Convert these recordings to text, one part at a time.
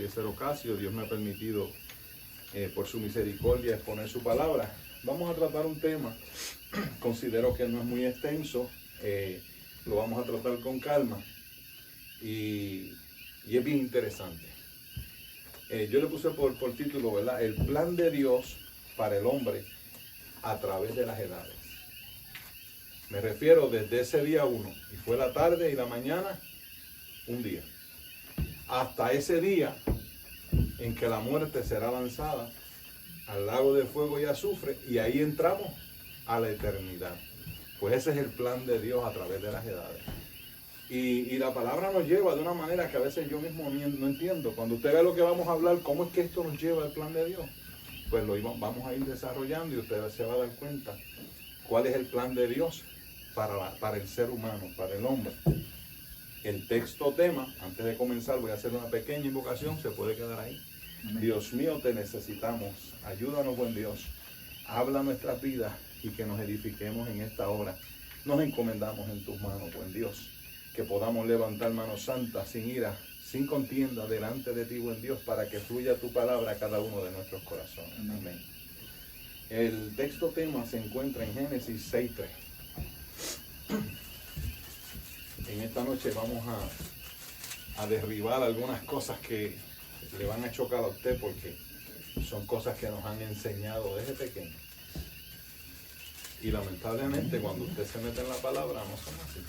Eliezer Ocasio. Dios me ha permitido, por su misericordia, exponer su palabra. Vamos a tratar un tema, considero que no es muy extenso, lo vamos a tratar con calma y es bien interesante. Yo le puse por título, ¿verdad? El plan de Dios para el hombre a través de las edades. Me refiero desde ese día 1, y fue la tarde y la mañana, un día, hasta ese día en que la muerte será lanzada al lago de fuego y azufre, y ahí entramos a la eternidad. Pues ese es el plan de Dios a través de las edades. Y la palabra nos lleva de una manera que a veces yo mismo no entiendo. Cuando usted ve lo que vamos a hablar, ¿cómo es que esto nos lleva al plan de Dios? Pues lo vamos a ir desarrollando y usted se va a dar cuenta cuál es el plan de Dios para el ser humano, para el hombre. El texto tema, antes de comenzar voy a hacer una pequeña invocación, se puede quedar ahí. Amén. Dios mío, te necesitamos, ayúdanos, buen Dios, habla nuestras vidas y que nos edifiquemos en esta hora. Nos encomendamos en tus manos, buen Dios, que podamos levantar manos santas, sin ira, sin contienda, delante de ti, buen Dios, para que fluya tu palabra a cada uno de nuestros corazones. Amén. El texto tema se encuentra en Génesis 6:3. En esta noche vamos a derribar algunas cosas que le van a chocar a usted, porque son cosas que nos han enseñado desde pequeño. Y lamentablemente cuando usted se mete en la palabra no son así.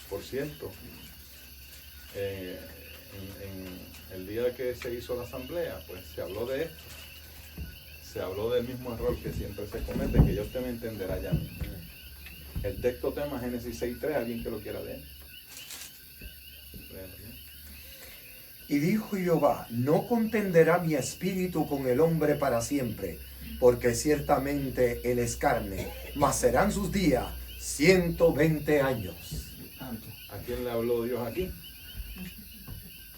Por cierto, en el día que se hizo la asamblea, pues se habló de esto. Se habló del mismo error que siempre se comete, que ya usted me entenderá ya. El texto tema Génesis 6:3, alguien que lo quiera leer. Y dijo Jehová: no contenderá mi espíritu con el hombre para siempre, porque ciertamente él es carne, mas serán sus días 120 años. ¿A quién le habló Dios aquí?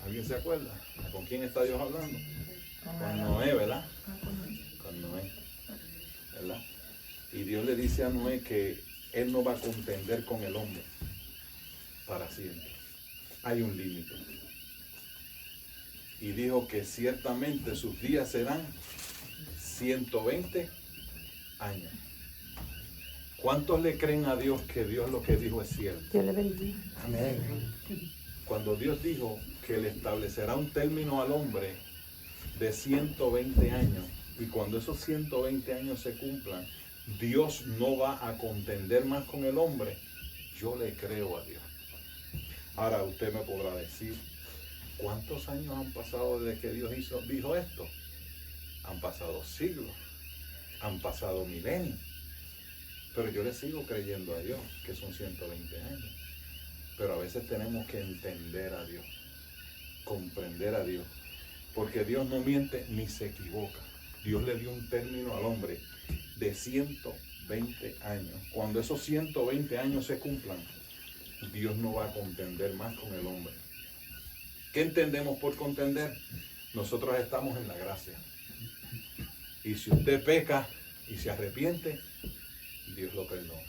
¿Alguien se acuerda? ¿Con quién está Dios hablando? Con Noé, ¿verdad? Con Noé, ¿verdad? Y Dios le dice a Noé que él no va a contender con el hombre para siempre. Hay un límite. Y dijo que ciertamente sus días serán 120 años. ¿Cuántos le creen a Dios que Dios lo que dijo es cierto? Dios le bendiga. Amén. Cuando Dios dijo que le establecerá un término al hombre de 120 años, y cuando esos 120 años se cumplan, Dios no va a contender más con el hombre, yo le creo a Dios. Ahora usted me podrá decir, ¿cuántos años han pasado desde que Dios dijo esto? Han pasado siglos, han pasado milenios, pero yo le sigo creyendo a Dios que son 120 años. Pero a veces tenemos que entender a Dios, comprender a Dios, porque Dios no miente ni se equivoca. Dios le dio un término al hombre de 120 años. Cuando esos 120 años se cumplan, Dios no va a contender más con el hombre. ¿Qué entendemos por contender? Nosotros estamos en la gracia. Y si usted peca y se arrepiente, Dios lo perdona.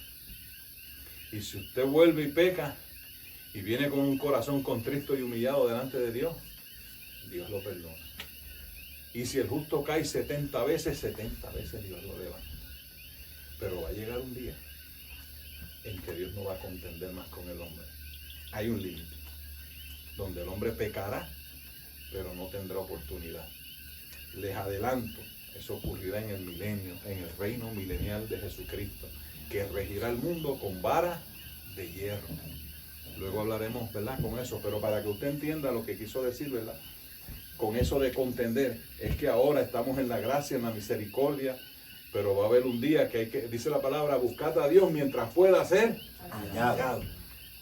Y si usted vuelve y peca y viene con un corazón contrito y humillado delante de Dios, Dios lo perdona. Y si el justo cae 70 veces Dios lo levanta. Pero va a llegar un día en que Dios no va a contender más con el hombre. Hay un límite donde el hombre pecará, pero no tendrá oportunidad. Les adelanto, eso ocurrirá en el milenio, en el reino milenial de Jesucristo, que regirá el mundo con vara de hierro. Luego hablaremos, ¿verdad?, con eso, pero para que usted entienda lo que quiso decir, ¿verdad?, con eso de contender, es que ahora estamos en la gracia, en la misericordia, pero va a haber un día que dice la palabra, buscad a Dios mientras pueda ser hallado.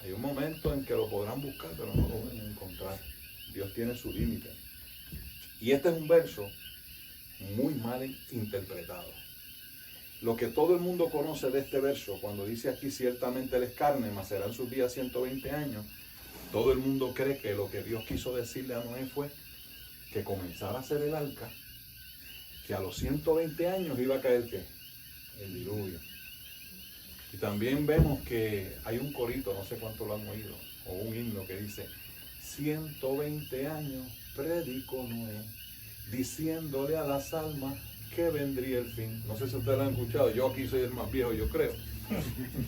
Hay un momento en que lo podrán buscar, pero no lo van a encontrar. Dios tiene su límite. Y este es un verso muy mal interpretado. Lo que todo el mundo conoce de este verso, cuando dice aquí ciertamente él es carne, mas serán sus días 120 años, todo el mundo cree que lo que Dios quiso decirle a Noé fue que comenzara a hacer el arca, que a los 120 años iba a caer ¿qué? El diluvio. Y también vemos que hay un corito, no sé cuánto lo han oído, o un himno que dice 120 años predicó Noé, diciéndole a las almas que vendría el fin. No sé si ustedes lo han escuchado, yo aquí soy el más viejo, yo creo.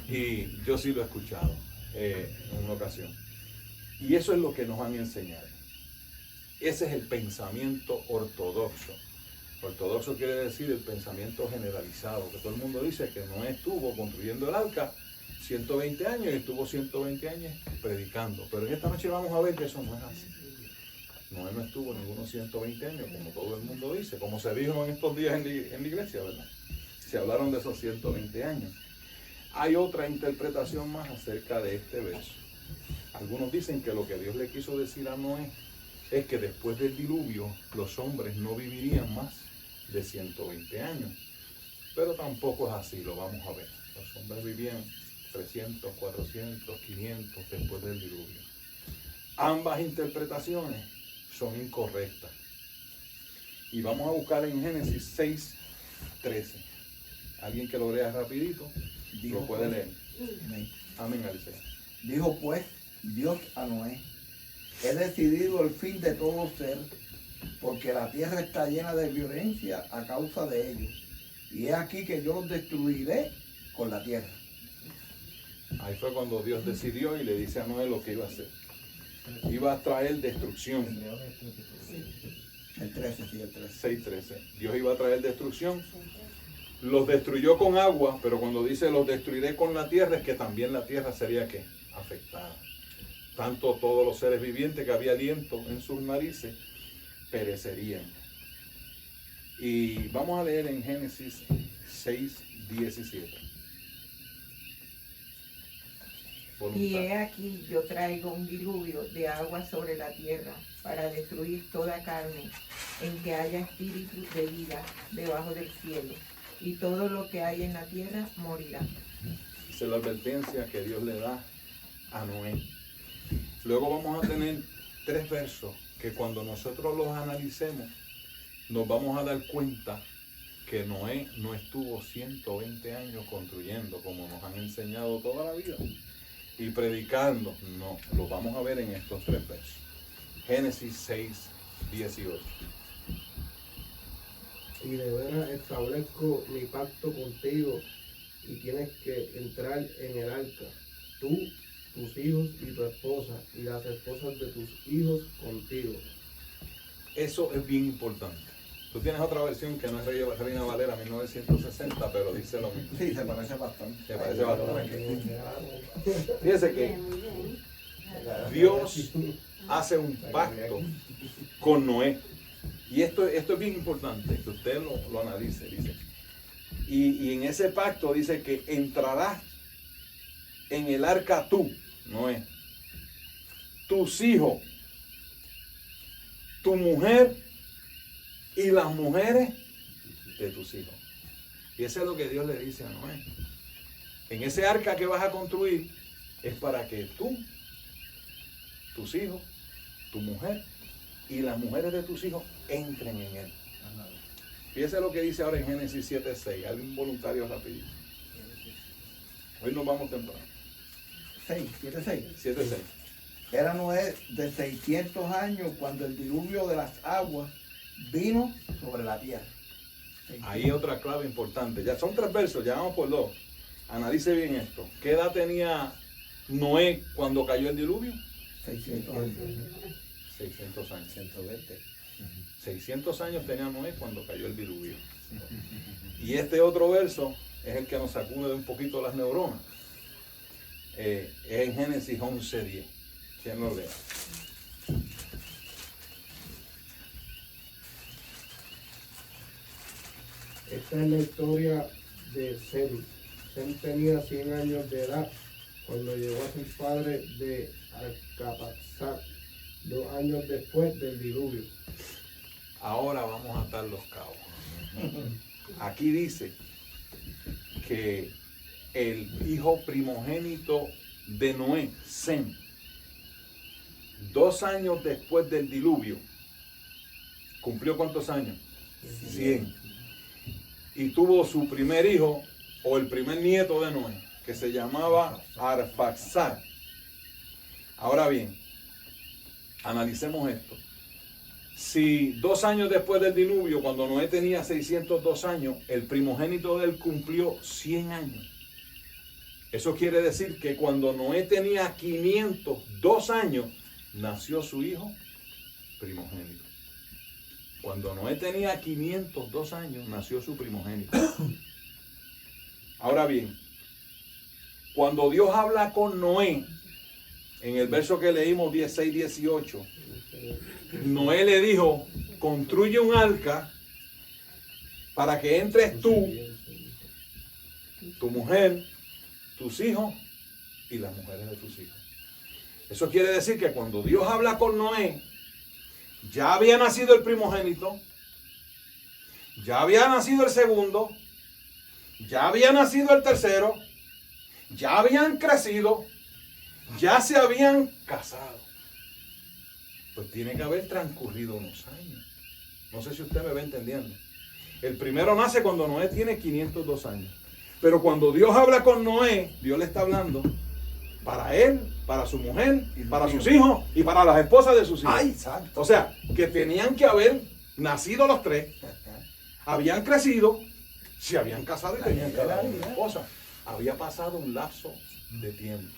Y yo sí lo he escuchado en una ocasión. Y eso es lo que nos han enseñado. Ese es el pensamiento ortodoxo. Ortodoxo quiere decir el pensamiento generalizado, que todo el mundo dice que Noé estuvo construyendo el arca 120 años y estuvo 120 años predicando. Pero en esta noche vamos a ver que eso no es así. Noé no estuvo ningunos 120 años, como todo el mundo dice, como se dijo en estos días en la iglesia, ¿verdad? Se hablaron de esos 120 años. Hay otra interpretación más acerca de este verso. Algunos dicen que lo que Dios le quiso decir a Noé es que después del diluvio los hombres no vivirían más de 120 años. Pero tampoco es así, lo vamos a ver. Los hombres vivían 300, 400, 500 después del diluvio. Ambas interpretaciones son incorrectas. Y vamos a buscar en Génesis 6:13. Alguien que lo lea rapidito, lo puede leer. Amén, Alicia. Dijo pues Dios a Noé: he decidido el fin de todo ser, porque la tierra está llena de violencia a causa de ellos. Y he aquí que yo los destruiré con la tierra. Ahí fue cuando Dios decidió y le dice a Noé lo que iba a hacer. Iba a traer destrucción. El 13, sí, el 13. 6:13. Dios iba a traer destrucción. Los destruyó con agua, pero cuando dice los destruiré con la tierra, es que también la tierra sería ¿qué? Afectada. Tanto todos los seres vivientes que había aliento en sus narices perecerían. Y vamos a leer en Génesis 6:17. Y he aquí yo traigo un diluvio de agua sobre la tierra para destruir toda carne en que haya espíritu de vida debajo del cielo, y todo lo que hay en la tierra morirá. Esa es la advertencia que Dios le da a Noé. Luego vamos a tener 3 versos que cuando nosotros los analicemos nos vamos a dar cuenta que Noé no estuvo 120 años construyendo como nos han enseñado toda la vida y predicando. No, lo vamos a ver en estos 3 versos. Génesis 6:18. Y de veras establezco mi pacto contigo, y tienes que entrar en el arca, tú, tus hijos y tu esposa, y las esposas de tus hijos contigo. Eso es bien importante. Tú tienes otra versión que no es Reina Valera 1960, pero dice lo mismo. Sí, se parece bastante. Se parece bastante. Fíjese que Dios hace un pacto con Noé. Y esto es bien importante, que usted lo analice. Dice. Y en ese pacto dice que entrarás en el arca tú, Noé, tus hijos, tu mujer y las mujeres de tus hijos. Y eso es lo que Dios le dice a Noé. En ese arca que vas a construir es para que tú, tus hijos, tu mujer y las mujeres de tus hijos entren en él. Fíjese lo que dice ahora en Génesis 7:6. Algún voluntario rapidito. Hoy nos vamos temprano. 7:6. 7:6. Era Noé de 600 años cuando el diluvio de las aguas vino sobre la tierra. Ahí otra clave importante. Ya son 3 versos, ya vamos por 2. Analice bien esto. ¿Qué edad tenía Noé cuando cayó el diluvio? 600 años. 600 años. 120. 600 años tenía Noé cuando cayó el diluvio. Y este otro verso es el que nos sacude un poquito las neuronas. Es en Génesis 11:10. ¿Quién lo lea? Esta es la historia de Sem. Sem tenía 100 años de edad cuando llegó a ser padre de Arphaxad, 2 años después del diluvio. Ahora vamos a atar los cabos. Aquí dice que el hijo primogénito de Noé, Sem, 2 años después del diluvio, ¿cumplió cuántos años? 100. Y tuvo su primer hijo, o el primer nieto de Noé, que se llamaba Arphaxad. Ahora bien, analicemos esto. si 2 años después del diluvio, cuando Noé tenía 602 años, el primogénito de él cumplió 100 años. Eso quiere decir que cuando Noé tenía 502 años, nació su hijo primogénito. Cuando Noé tenía 502 años, nació su primogénito. Ahora bien, cuando Dios habla con Noé, en el verso que leímos 16, 18, Noé le dijo, construye un arca para que entres tú, tu mujer, tus hijos y las mujeres de tus hijos. Eso quiere decir que cuando Dios habla con Noé, ya había nacido el primogénito, ya había nacido el segundo, ya había nacido el tercero, ya habían crecido, ya se habían casado. Pues tiene que haber transcurrido unos años. No sé si usted me va entendiendo. El primero nace cuando Noé tiene 502 años. Pero cuando Dios habla con Noé, Dios le está hablando para él, para su mujer, para sus hijos y para las esposas de sus hijos. ¡Ay, santo! O sea, que tenían que haber nacido los tres, habían crecido, se habían casado y tenían cada uno una esposa. Había pasado un lapso de tiempo.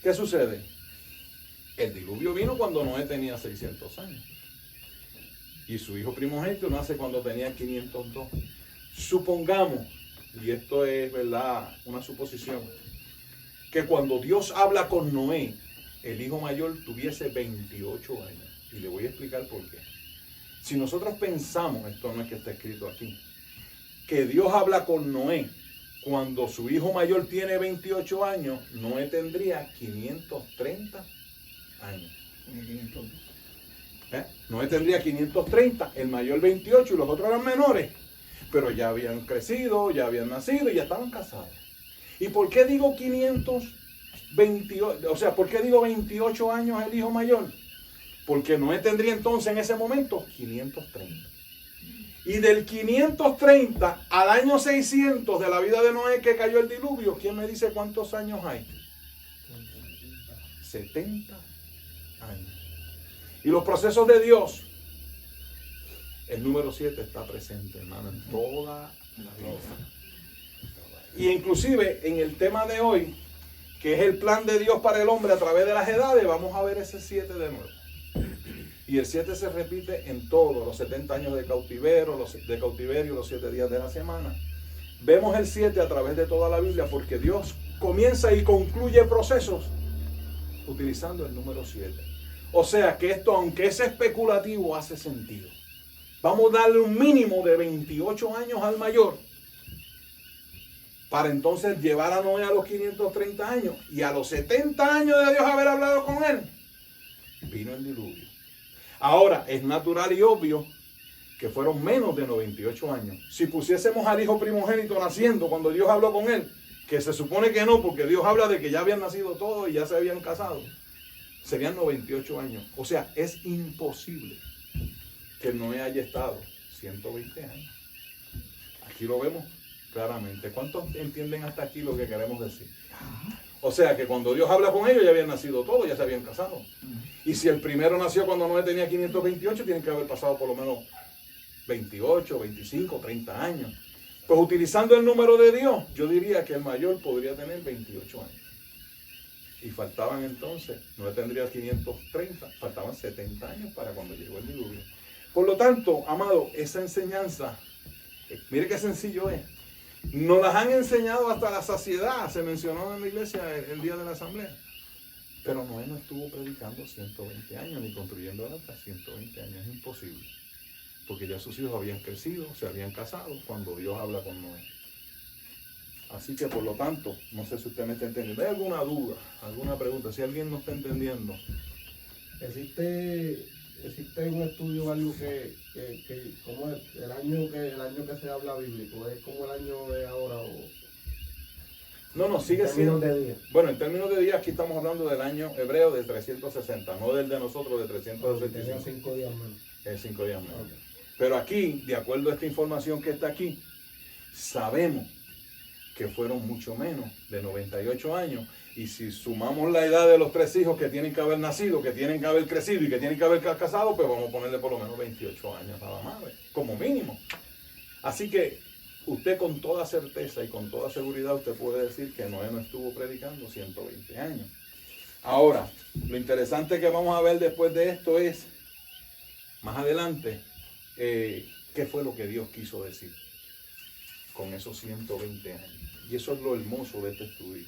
¿Qué sucede? El diluvio vino cuando Noé tenía 600 años. Y su hijo primogénito nace cuando tenía 502. Supongamos, y esto es verdad, una suposición, que cuando Dios habla con Noé, el hijo mayor tuviese 28 años. Y le voy a explicar por qué. Si nosotros pensamos, esto no es que está escrito aquí, que Dios habla con Noé cuando su hijo mayor tiene 28 años, Noé tendría 530 años. Noé tendría 530, el mayor 28 y los otros eran menores, pero ya habían crecido, ya habían nacido y ya estaban casados. ¿Y por qué digo 528? O sea, ¿por qué digo 28 años el hijo mayor? Porque Noé tendría entonces en ese momento 530. Y del 530 al año 600 de la vida de Noé que cayó el diluvio, ¿quién me dice cuántos años hay? 70 años. Y los procesos de Dios, el número 7 está presente, hermano, en toda la vida. Y inclusive en el tema de hoy, que es el plan de Dios para el hombre a través de las edades, vamos a ver ese 7 de nuevo. Y el 7 se repite en todos los 70 años de cautiverio, los 7 días de la semana. Vemos el 7 a través de toda la Biblia porque Dios comienza y concluye procesos utilizando el número 7. O sea que esto, aunque es especulativo, hace sentido. Vamos a darle un mínimo de 28 años al mayor para entonces llevar a Noé a los 530 años. Y a los 70 años de Dios haber hablado con él, vino el diluvio. Ahora, es natural y obvio que fueron menos de 98 años. Si pusiésemos al hijo primogénito naciendo cuando Dios habló con él, que se supone que no, porque Dios habla de que ya habían nacido todos y ya se habían casado, serían 98 años. O sea, es imposible que Noé haya estado 120 años. Aquí lo vemos claramente. ¿Cuántos entienden hasta aquí lo que queremos decir? O sea, que cuando Dios habla con ellos ya habían nacido todos, ya se habían casado. Y si el primero nació cuando Noé tenía 528, tienen que haber pasado por lo menos 28, 25, 30 años. Pues utilizando el número de Dios, yo diría que el mayor podría tener 28 años. Y faltaban entonces, Noé tendría 530, faltaban 70 años para cuando llegó el diluvio. Por lo tanto, amado, esa enseñanza, mire qué sencillo es. Nos las han enseñado hasta la saciedad, se mencionó en la iglesia el día de la asamblea. Pero Noé no estuvo predicando 120 años, ni construyendo el arca 120 años, es imposible. Porque ya sus hijos habían crecido, se habían casado cuando Dios habla con Noé. Así que por lo tanto, no sé si usted me está entendiendo. ¿Hay alguna duda, alguna pregunta? Si alguien no está entendiendo. ¿Existe un estudio o algo que como el año que se habla bíblico es como el año de ahora o No, sigue siendo. en términos de día? Bueno, en términos de días, aquí estamos hablando del año hebreo de 360, no del de nosotros de Tenía 365. 5 días menos. Es 5 días menos. Okay. Pero aquí, de acuerdo a esta información que está aquí, sabemos que fueron mucho menos de 98 años. Y si sumamos la edad de los 3 hijos que tienen que haber nacido, que tienen que haber crecido y que tienen que haber casado, pues vamos a ponerle por lo menos 28 años a la madre, como mínimo. Así que usted con toda certeza y con toda seguridad usted puede decir que Noé no estuvo predicando 120 años. Ahora, lo interesante que vamos a ver después de esto es, más adelante, qué fue lo que Dios quiso decir con esos 120 años. Y eso es lo hermoso de este estudio.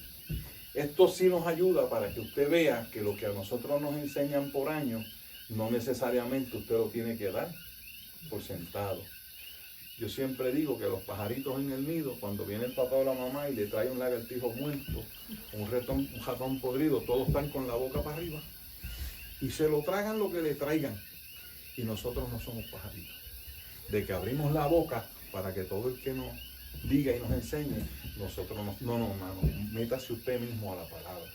Esto sí nos ayuda para que usted vea que lo que a nosotros nos enseñan por años, no necesariamente usted lo tiene que dar por sentado. Yo siempre digo que los pajaritos en el nido, cuando viene el papá o la mamá y le trae un lagartijo muerto, un ratón podrido, todos están con la boca para arriba y se lo tragan lo que le traigan. Y nosotros no somos pajaritos. De que abrimos la boca para que todo el que nos diga y nos enseñe, nosotros no, métase usted mismo a la palabra.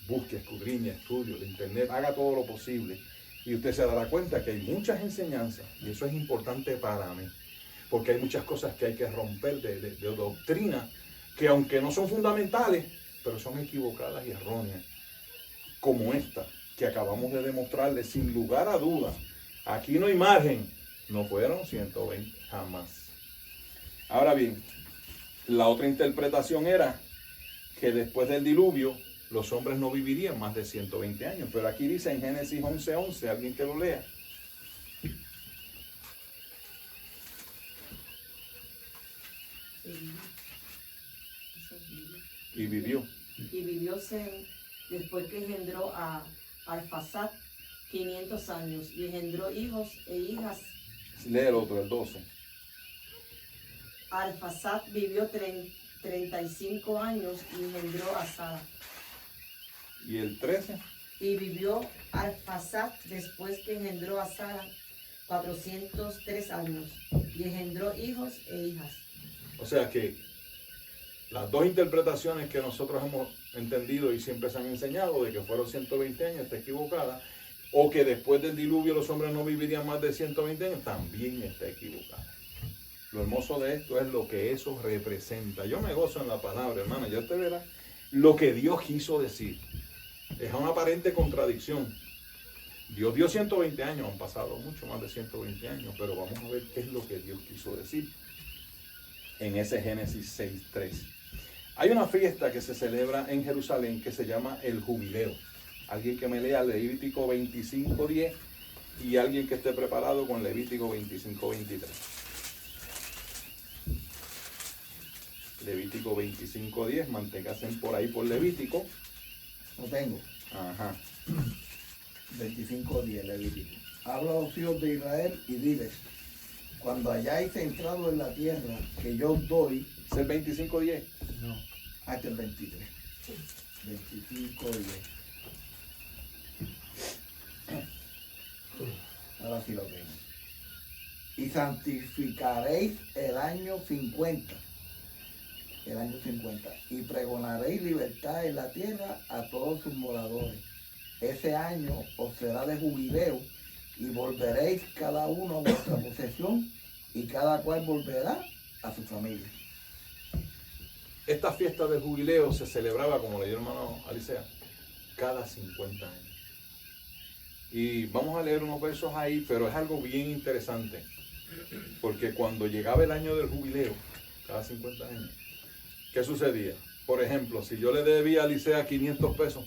Busque, escudriñe, estudio, el internet, haga todo lo posible. Y usted se dará cuenta que hay muchas enseñanzas, y eso es importante para mí. Porque hay muchas cosas que hay que romper de doctrina, que aunque no son fundamentales, pero son equivocadas y erróneas. Como esta, que acabamos de demostrarle sin lugar a dudas. Aquí no hay margen, no fueron 120, jamás. Ahora bien, la otra interpretación era que después del diluvio, los hombres no vivirían más de 120 años. Pero aquí dice en Génesis 11:11, alguien que lo lea. Y vivió. Y vivió Sem después que engendró a Arfaxad 500 años y engendró hijos e hijas. Lee el otro, el 12. Arfaxad vivió 35 años y engendró a Sara. ¿Y el 13? Y vivió Arfaxad después que engendró a Sara 403 años y engendró hijos e hijas. O sea que las dos interpretaciones que nosotros hemos entendido y siempre se han enseñado de que fueron 120 años está equivocada, o que después del diluvio los hombres no vivirían más de 120 años, también está equivocada. Lo hermoso de esto es lo que eso representa. Yo me gozo en la palabra, hermano. Ya usted verá lo que Dios quiso decir. Es una aparente contradicción. Dios dio 120 años, han pasado mucho más de 120 años, pero vamos a ver qué es lo que Dios quiso decir en ese Génesis 6:3. Hay una fiesta que se celebra en Jerusalén que se llama el Jubileo. Alguien que me lea Levítico 25:10 y alguien que esté preparado con Levítico 25:23. Levítico 25:10, manténgase por ahí por Levítico. Lo tengo. Ajá. 25:10 Levítico. Habla a los hijos de Israel y diles: cuando hayáis entrado en la tierra que yo os doy. ¿Es el 25:10? No, hasta el 23. 25:10. Ahora sí lo tengo. Y santificaréis el año 50. El año 50. Y pregonaréis libertad en la tierra a todos sus moradores. Ese año os será de jubileo y volveréis cada uno a vuestra posesión y cada cual volverá a su familia. Esta fiesta del jubileo se celebraba, como le dio el hermano Alicea, cada 50 años. Y vamos a leer unos versos ahí, pero es algo bien interesante. Porque cuando llegaba el año del jubileo, cada 50 años, ¿qué sucedía? Por ejemplo, si yo le debía a Alicea 500 pesos,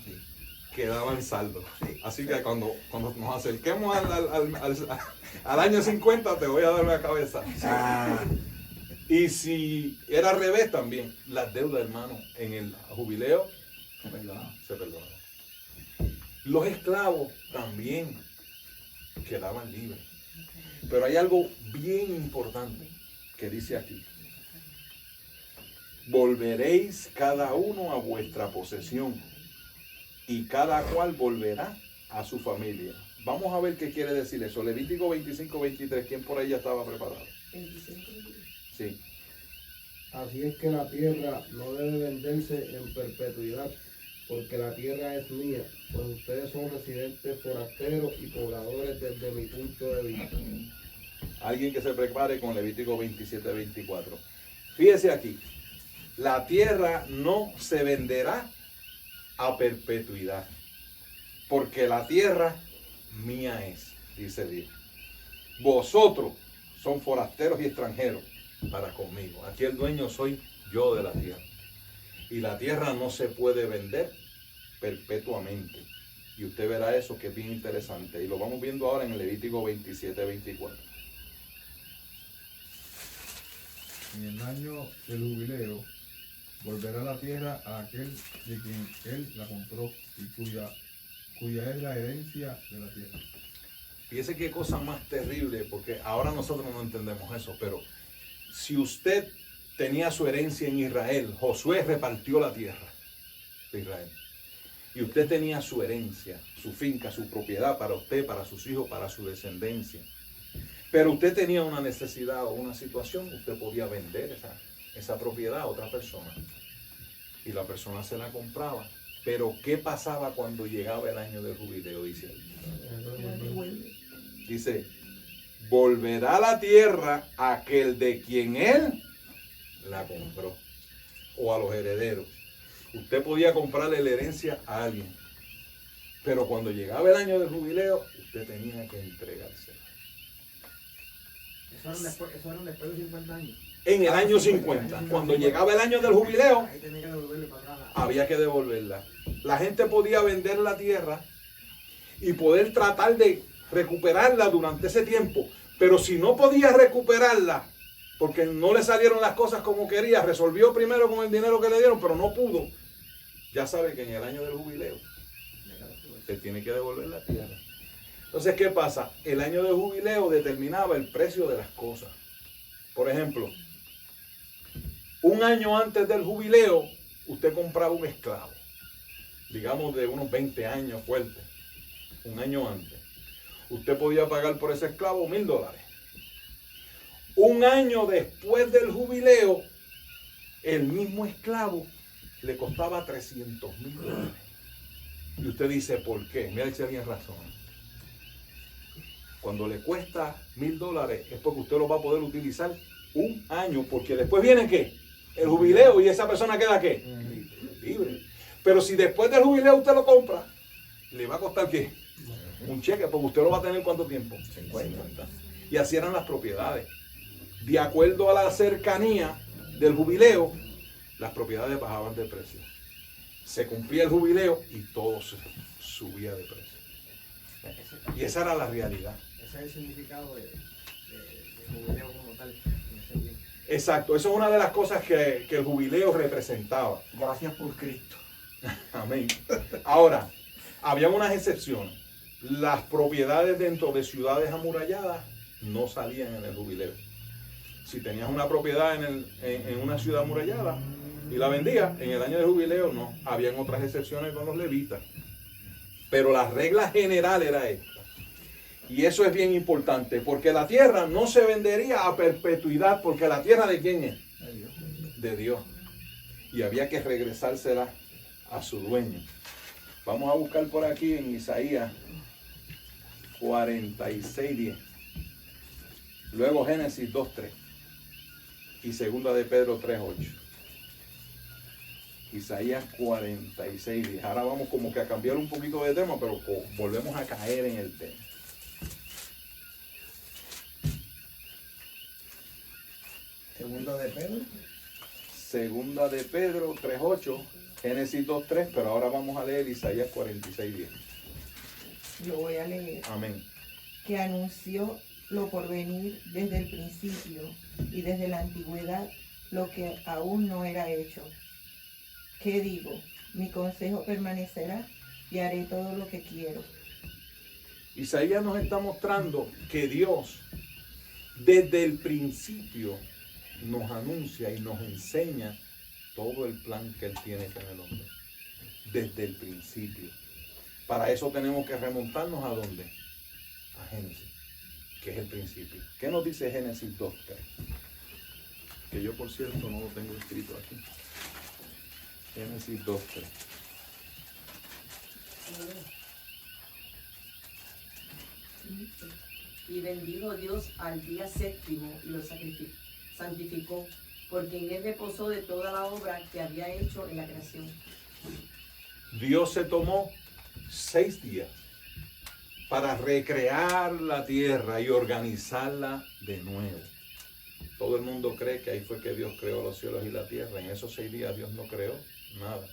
Sí. quedaba en saldo. Sí. Así que cuando nos acerquemos al año 50, te voy a dar una cabeza. Ah, Y si era al revés también, las deudas, hermano, en el jubileo perdón. se perdonaban. Los esclavos también quedaban libres. Pero hay algo bien importante que dice aquí. Volveréis cada uno a vuestra posesión y cada cual volverá a su familia. Vamos a ver qué quiere decir eso. Levítico 25:23, ¿quién por ahí ya estaba preparado? 25. Sí. Así es que la tierra no debe venderse en perpetuidad, porque la tierra es mía, pues ustedes son residentes forasteros y pobladores desde mi punto de vista. Alguien que se prepare con Levítico 27:24. Fíjese aquí. la tierra no se venderá a perpetuidad, porque la tierra mía es, dice Dios. Vosotros son forasteros y extranjeros para conmigo. Aquí el dueño soy yo de la tierra. Y la tierra no se puede vender perpetuamente. Y usted verá eso, que es bien interesante. Y lo vamos viendo ahora en el Levítico 27-24. En el año del jubileo, volverá la tierra a aquel de quien él la compró y cuya es la herencia de la tierra. Fíjese qué cosa más terrible, porque ahora nosotros no entendemos eso, pero si usted tenía su herencia en Israel, Josué repartió la tierra de Israel. Y usted tenía su herencia, su finca, su propiedad para usted, para sus hijos, para su descendencia. Pero usted tenía una necesidad o una situación, usted podía vender esa propiedad a otra persona. Y la persona se la compraba. Pero ¿qué pasaba cuando llegaba el año del jubileo? Dice, volverá a la tierra aquel de quien él la compró. O a los herederos. Usted podía comprarle la herencia a alguien. Pero cuando llegaba el año del jubileo, usted tenía que entregársela. Eso eran después de 50 años. En el año 50, cuando llegaba el año del jubileo, Ahí tenía que devolverle para atrás. había que devolverla. La gente podía vender la tierra y poder tratar de recuperarla durante ese tiempo. Pero si no podía recuperarla, porque no le salieron las cosas como quería, resolvió primero con el dinero que le dieron, pero no pudo. Ya sabe que en el año del jubileo se tiene que devolver la tierra. Entonces, ¿qué pasa? El año del jubileo determinaba el precio de las cosas. Por ejemplo, un año antes del jubileo, usted compraba un esclavo, digamos de unos 20 años fuerte, un año antes. Usted podía pagar por ese esclavo $1,000. Un año después del jubileo, el mismo esclavo le costaba $300,000. Y usted dice, ¿por qué? Mira si alguien razona. Cuando le cuesta $1,000 es porque usted lo va a poder utilizar un año, porque después viene ¿qué? El jubileo, y esa persona queda ¿qué? Libre. Pero si después del jubileo usted lo compra, le va a costar ¿qué? Un cheque, porque usted lo va a tener ¿cuánto tiempo? 50. Y así eran las propiedades. De acuerdo a la cercanía del jubileo, las propiedades bajaban de precio. Se cumplía el jubileo y todo se subía de precio. Y esa era la realidad. Ese es el significado de jubileo como tal. En ese tiempo. Exacto, eso es una de las cosas que el jubileo representaba. Gracias por Cristo. Amén. Ahora, había unas excepciones. Las propiedades dentro de ciudades amuralladas no salían en el jubileo. Si tenías una propiedad en una ciudad amurallada y la vendías, en el año de jubileo no. Habían otras excepciones con los levitas. Pero la regla general era esta. Y eso es bien importante, porque la tierra no se vendería a perpetuidad, porque la tierra ¿de quién es? De Dios. Y había que regresársela a su dueño. Vamos a buscar por aquí en Isaías 46:10. Luego Génesis 2:3. Y segunda de Pedro 3:8. Isaías 46:10. Ahora vamos como que a cambiar un poquito de tema, pero volvemos a caer en el tema. Segunda de Pedro. Segunda de Pedro 3:8, Génesis 2:3, pero ahora vamos a leer Isaías 46:10. Yo voy a leer. Amén. Que anunció lo por venir desde el principio y desde la antigüedad lo que aún no era hecho. ¿Qué digo? Mi consejo permanecerá y haré todo lo que quiero. Isaías nos está mostrando que Dios desde el principio nos anuncia y nos enseña todo el plan que Él tiene con el hombre. Desde el principio. Para eso tenemos que remontarnos ¿a dónde? A Génesis, que es el principio. ¿Qué nos dice Génesis 2:3? Que yo, por cierto, no lo tengo escrito aquí. Génesis 2:3. Y bendijo Dios al día séptimo y lo santificó, porque en él reposó de toda la obra que había hecho en la creación. Dios se tomó 6 días para recrear la tierra y organizarla de nuevo. Todo el mundo cree que ahí fue que Dios creó los cielos y la tierra. En esos 6 días Dios no creó nada.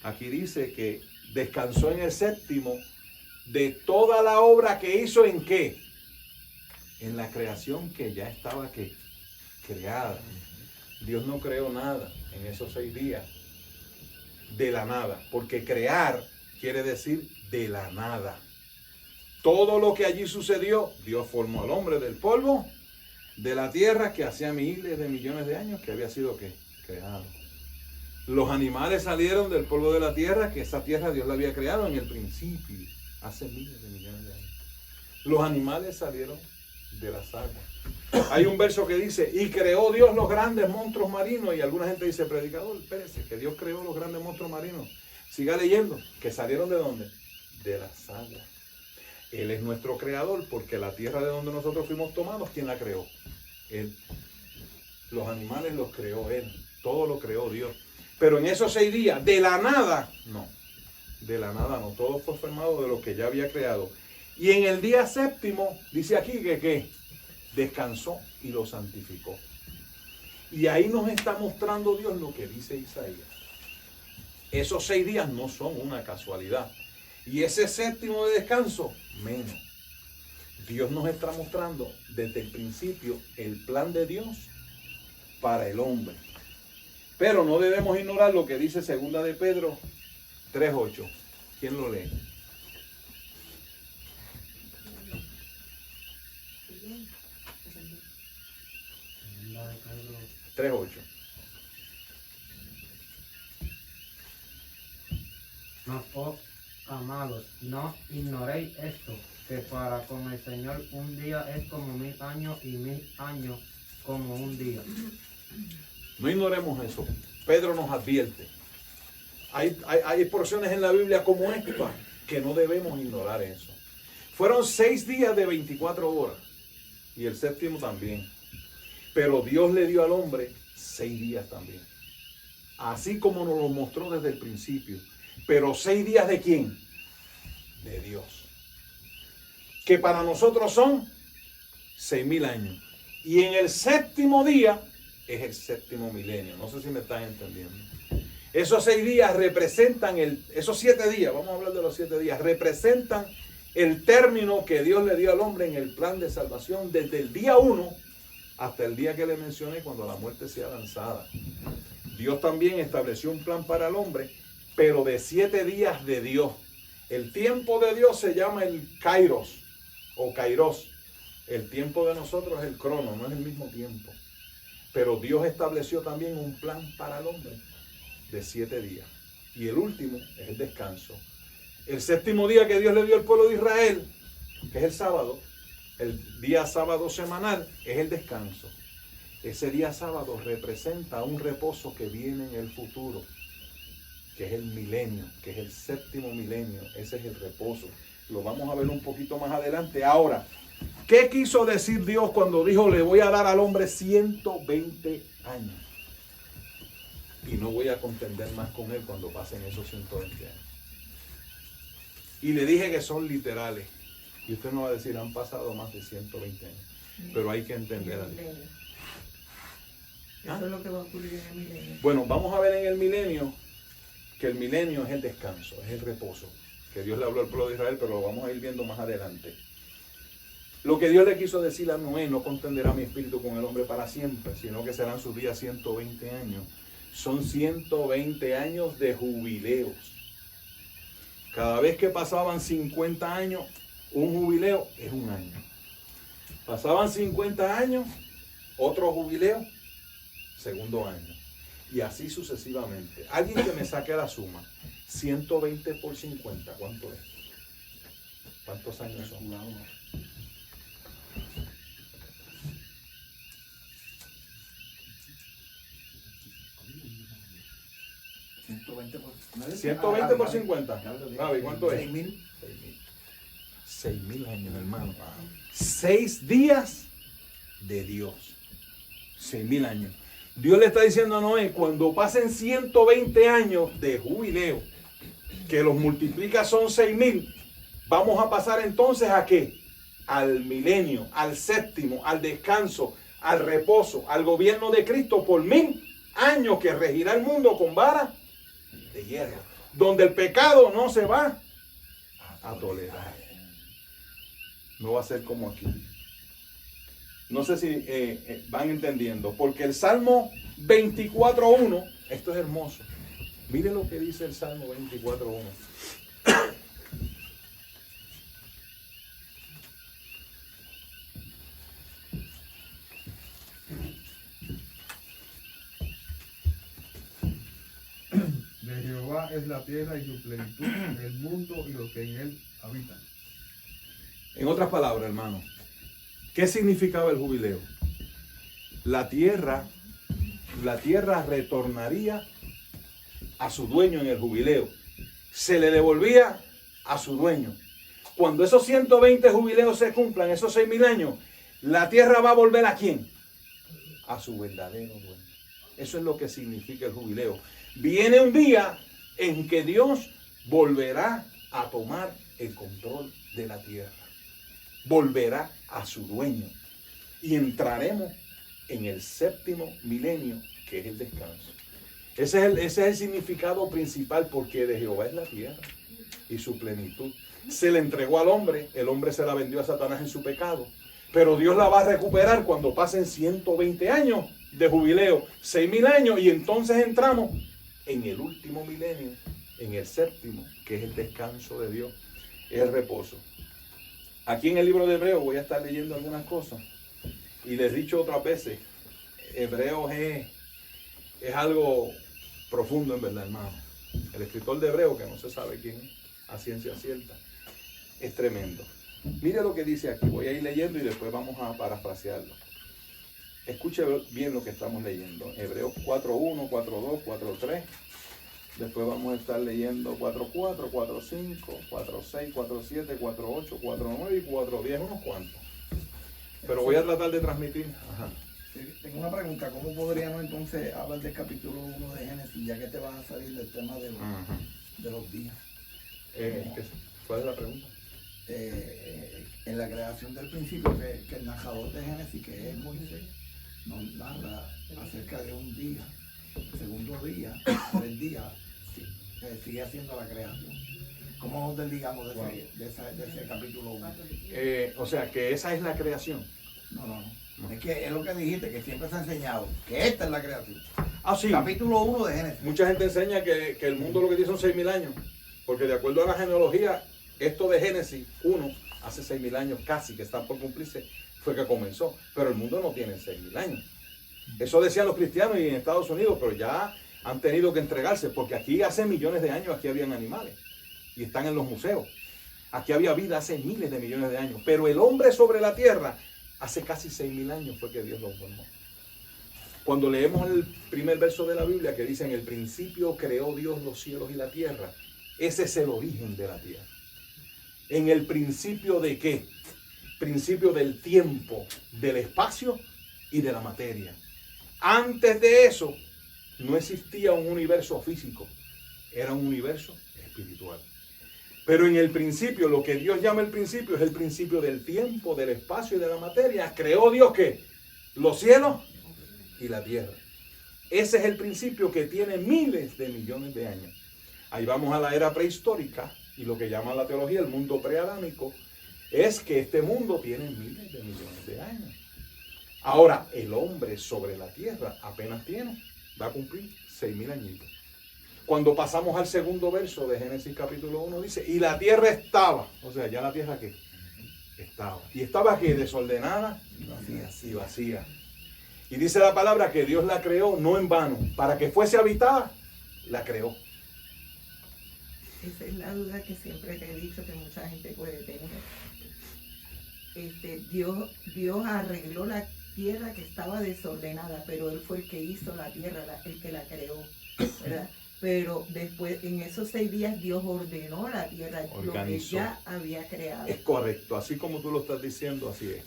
Aquí dice que descansó en el séptimo de toda la obra que hizo. ¿En qué? En la creación que ya estaba ¿qué? Creada. Dios no creó nada en esos 6 días. De la nada. Porque crear quiere decir de la nada. Todo lo que allí sucedió, Dios formó al hombre del polvo de la tierra que hacía miles de millones de años que había sido ¿qué? Creado. Los animales salieron del polvo de la tierra, que esa tierra Dios la había creado en el principio, hace miles de millones de años. Los animales salieron de las aguas. Hay un verso que dice, y creó Dios los grandes monstruos marinos, y alguna gente dice, predicador, espérese, que Dios creó los grandes monstruos marinos. Siga leyendo, que salieron ¿de dónde? De las aguas. Él es nuestro creador, porque la tierra de donde nosotros fuimos tomados, ¿quién la creó? Él. Los animales los creó Él. Todo lo creó Dios. Pero en esos 6 días, de la nada, no. De la nada no. Todo fue formado de lo que ya había creado. Y en el día séptimo, dice aquí que ¿qué? Descansó y lo santificó. Y ahí nos está mostrando Dios lo que dice Isaías. Esos 6 días no son una casualidad. Y ese séptimo de descanso, menos. Dios nos está mostrando desde el principio el plan de Dios para el hombre. Pero no debemos ignorar lo que dice 2 de Pedro 3:8. ¿Quién lo lee? Segunda de Pedro 3:8. Mas, oh amados, no ignoréis esto, que para con el Señor un día es como 1000 años y 1000 años como un día. No ignoremos eso. Pedro nos advierte. Hay porciones en la Biblia como esta que no debemos ignorar eso. Fueron 6 días de 24 horas y el séptimo también. Pero Dios le dio al hombre 6 días también. Así como nos lo mostró desde el principio. Pero 6 días ¿de quién? De Dios. Que para nosotros son 6.000 años. Y en el séptimo día es el séptimo milenio. No sé si me están entendiendo. Esos 6 días representan esos 7 días, vamos a hablar de los 7 días, representan el término que Dios le dio al hombre en el plan de salvación desde el día 1 hasta el día que le mencioné, cuando la muerte sea lanzada. Dios también estableció un plan para el hombre, pero de 7 días de Dios. El tiempo de Dios se llama el Kairos o Kairos. El tiempo de nosotros es el crono, no es el mismo tiempo. Pero Dios estableció también un plan para el hombre de 7 días. Y el último es el descanso. El séptimo día que Dios le dio al pueblo de Israel, que es el sábado, el día sábado semanal, es el descanso. Ese día sábado representa un reposo que viene en el futuro, que es el milenio, que es el séptimo milenio. Ese es el reposo. Lo vamos a ver un poquito más adelante. Ahora, ¿qué quiso decir Dios cuando dijo, le voy a dar al hombre 120 años? Y no voy a contender más con él cuando pasen esos 120 años. Y le dije que son literales. Y usted no va a decir, han pasado más de 120 años. Pero hay que entender algo. Eso es lo que va a ocurrir en el milenio. Bueno, vamos a ver en el milenio que el milenio es el descanso, es el reposo. Que Dios le habló al pueblo de Israel, pero lo vamos a ir viendo más adelante. Lo que Dios le quiso decir a Noé, no contenderá mi espíritu con el hombre para siempre, sino que serán sus días 120 años. Son 120 años de jubileos. Cada vez que pasaban 50 años, un jubileo es un año. Pasaban 50 años, otro jubileo, segundo año. Y así sucesivamente. Alguien que me saque la suma. 120 por 50, ¿cuánto es? ¿Cuántos años son? 120 por 50. Gaby, ¿cuánto es? 6.000. 6.000 años, hermano. 6 días de Dios. 6.000 años. Dios le está diciendo a Noé, cuando pasen 120 años de jubileo, que los multiplica son 6,000, vamos a pasar entonces ¿a qué? Al milenio, al séptimo, al descanso, al reposo, al gobierno de Cristo por 1000 años que regirá el mundo con vara de hierro, donde el pecado no se va a tolerar. No va a ser como aquí. No sé si van entendiendo, porque el Salmo 24.1, esto es hermoso. Mire lo que dice el Salmo 24.1. De Jehová es la tierra y su plenitud, el mundo y los que en él habitan. En otras palabras, hermano, ¿qué significaba el jubileo? La tierra retornaría a su dueño en el jubileo. Se le devolvía a su dueño. Cuando esos 120 jubileos se cumplan, esos 6,000 años, la tierra va a volver ¿a quién? A su verdadero dueño. Eso es lo que significa el jubileo. Viene un día en que Dios volverá a tomar el control de la tierra. Volverá a su dueño. Y entraremos en el séptimo milenio, que es el descanso. Ese es el significado principal, porque de Jehová es la tierra y su plenitud. Se le entregó al hombre, el hombre se la vendió a Satanás en su pecado, pero Dios la va a recuperar cuando pasen 120 años de jubileo, 6,000 años, y entonces entramos en el último milenio, en el séptimo, que es el descanso de Dios, el reposo. Aquí en el libro de Hebreos voy a estar leyendo algunas cosas, y les he dicho otras veces, Hebreos es algo profundo en verdad, hermano. El escritor de Hebreos, que no se sabe quién es, a ciencia cierta, es tremendo. Mire lo que dice aquí, voy a ir leyendo y después vamos a parafrasearlo. Escuche bien lo que estamos leyendo. Hebreos 4.1, 4.2, 4.3. Después vamos a estar leyendo 4.4, 4.5, 4.6, 4.7, 4.8, 4.9 y 4.10, unos cuantos. Pero voy a tratar de transmitir. Ajá. Tengo una pregunta, ¿cómo podríamos entonces hablar del capítulo 1 de Génesis, ya que te vas a salir del tema de los días? ¿Cuál es la pregunta? En la creación del principio, que el narrador de Génesis, que es Moisés, nos narra acerca de un día, segundo día, 3 días, sigue haciendo la creación. ¿Cómo nos desligamos de ese capítulo 1? O sea, que esa es la creación. No. Es que es lo que dijiste, que siempre se ha enseñado, que esta es la creación. Ah, sí. Capítulo 1 de Génesis. Mucha gente enseña que el mundo lo que tiene son 6,000 años, porque de acuerdo a la genealogía, esto de Génesis 1, hace 6,000 años casi, que está por cumplirse, fue que comenzó. Pero el mundo no tiene 6,000 años. Eso decían los cristianos y en Estados Unidos, pero ya han tenido que entregarse, porque aquí hace millones de años aquí habían animales y están en los museos. Aquí había vida hace miles de millones de años, pero el hombre sobre la tierra hace casi 6,000 años fue que Dios lo formó. Cuando leemos el primer verso de la Biblia que dice: en el principio creó Dios los cielos y la tierra, ese es el origen de la tierra. ¿En el principio de qué? Principio del tiempo, del espacio y de la materia. Antes de eso no existía un universo físico, era un universo espiritual. Pero en el principio, lo que Dios llama el principio, es el principio del tiempo, del espacio y de la materia. ¿Creó Dios qué? Los cielos y la tierra. Ese es el principio que tiene miles de millones de años. Ahí vamos a la era prehistórica, y lo que llama la teología el mundo preadámico, es que este mundo tiene miles de millones de años. Ahora, el hombre sobre la tierra apenas va a cumplir 6,000 añitos. Cuando pasamos al segundo verso de Génesis capítulo 1, dice: y la tierra estaba, o sea, ya la tierra ¿qué? Estaba. Y estaba ¿qué? Desordenada y vacía. Y dice la palabra que Dios la creó no en vano, para que fuese habitada, la creó. Esa es la duda que siempre te he dicho que mucha gente puede tener. Dios arregló la tierra que estaba desordenada, pero Él fue el que hizo la tierra, el que la creó, ¿verdad? Pero después, en esos 6 días, Dios ordenó la tierra, organizó lo que ya había creado. Es correcto, así como tú lo estás diciendo, así es.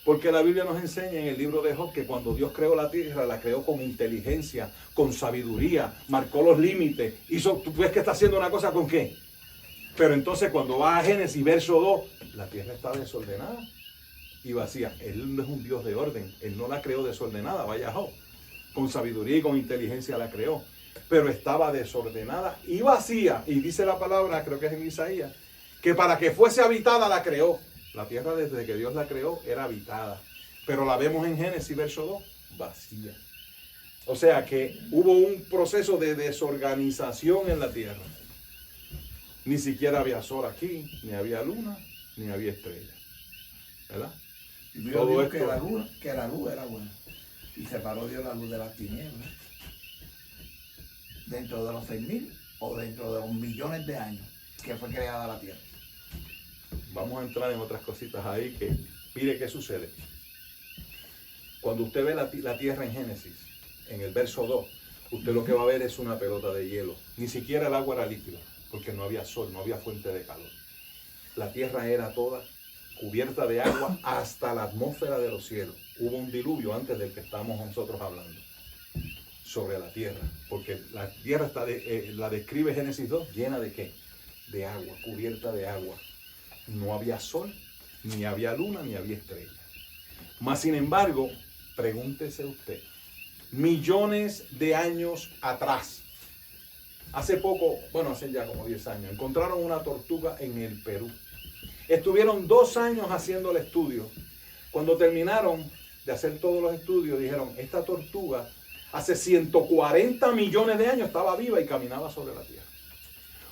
Porque la Biblia nos enseña en el libro de Job que cuando Dios creó la tierra, la creó con inteligencia, con sabiduría, marcó los límites. ¿Tú ves que está haciendo una cosa con qué? Pero entonces cuando vas a Génesis, verso 2, la tierra está desordenada y vacía. Él no es un Dios de orden. Él no la creó desordenada, vaya Job. Con sabiduría y con inteligencia la creó. Pero estaba desordenada y vacía. Y dice la palabra, creo que es en Isaías, que para que fuese habitada la creó. La tierra desde que Dios la creó era habitada. Pero la vemos en Génesis, verso 2, vacía. O sea que hubo un proceso de desorganización en la tierra. Ni siquiera había sol aquí, ni había luna, ni había estrella. ¿Verdad? Y Dios Todo dijo esto- que la luz era buena. Y separó Dios la luz de las tinieblas. Dentro de los 6.000 o dentro de los millones de años que fue creada la tierra. Vamos a entrar en otras cositas ahí que, mire qué sucede. Cuando usted ve la tierra en Génesis, en el verso 2, usted lo que va a ver es una pelota de hielo. Ni siquiera el agua era líquida, porque no había sol, no había fuente de calor. La tierra era toda cubierta de agua hasta la atmósfera de los cielos. Hubo un diluvio antes del que estamos nosotros hablando sobre la tierra, porque la tierra está la describe Génesis 2, llena de ¿qué? De agua, cubierta de agua. No había sol, ni había luna, ni había estrella. Mas sin embargo, pregúntese usted, millones de años atrás, hace poco, bueno, hace ya como 10 años, encontraron una tortuga en el Perú. Estuvieron 2 años haciendo el estudio. Cuando terminaron de hacer todos los estudios, dijeron, esta tortuga hace 140 millones de años estaba viva y caminaba sobre la tierra.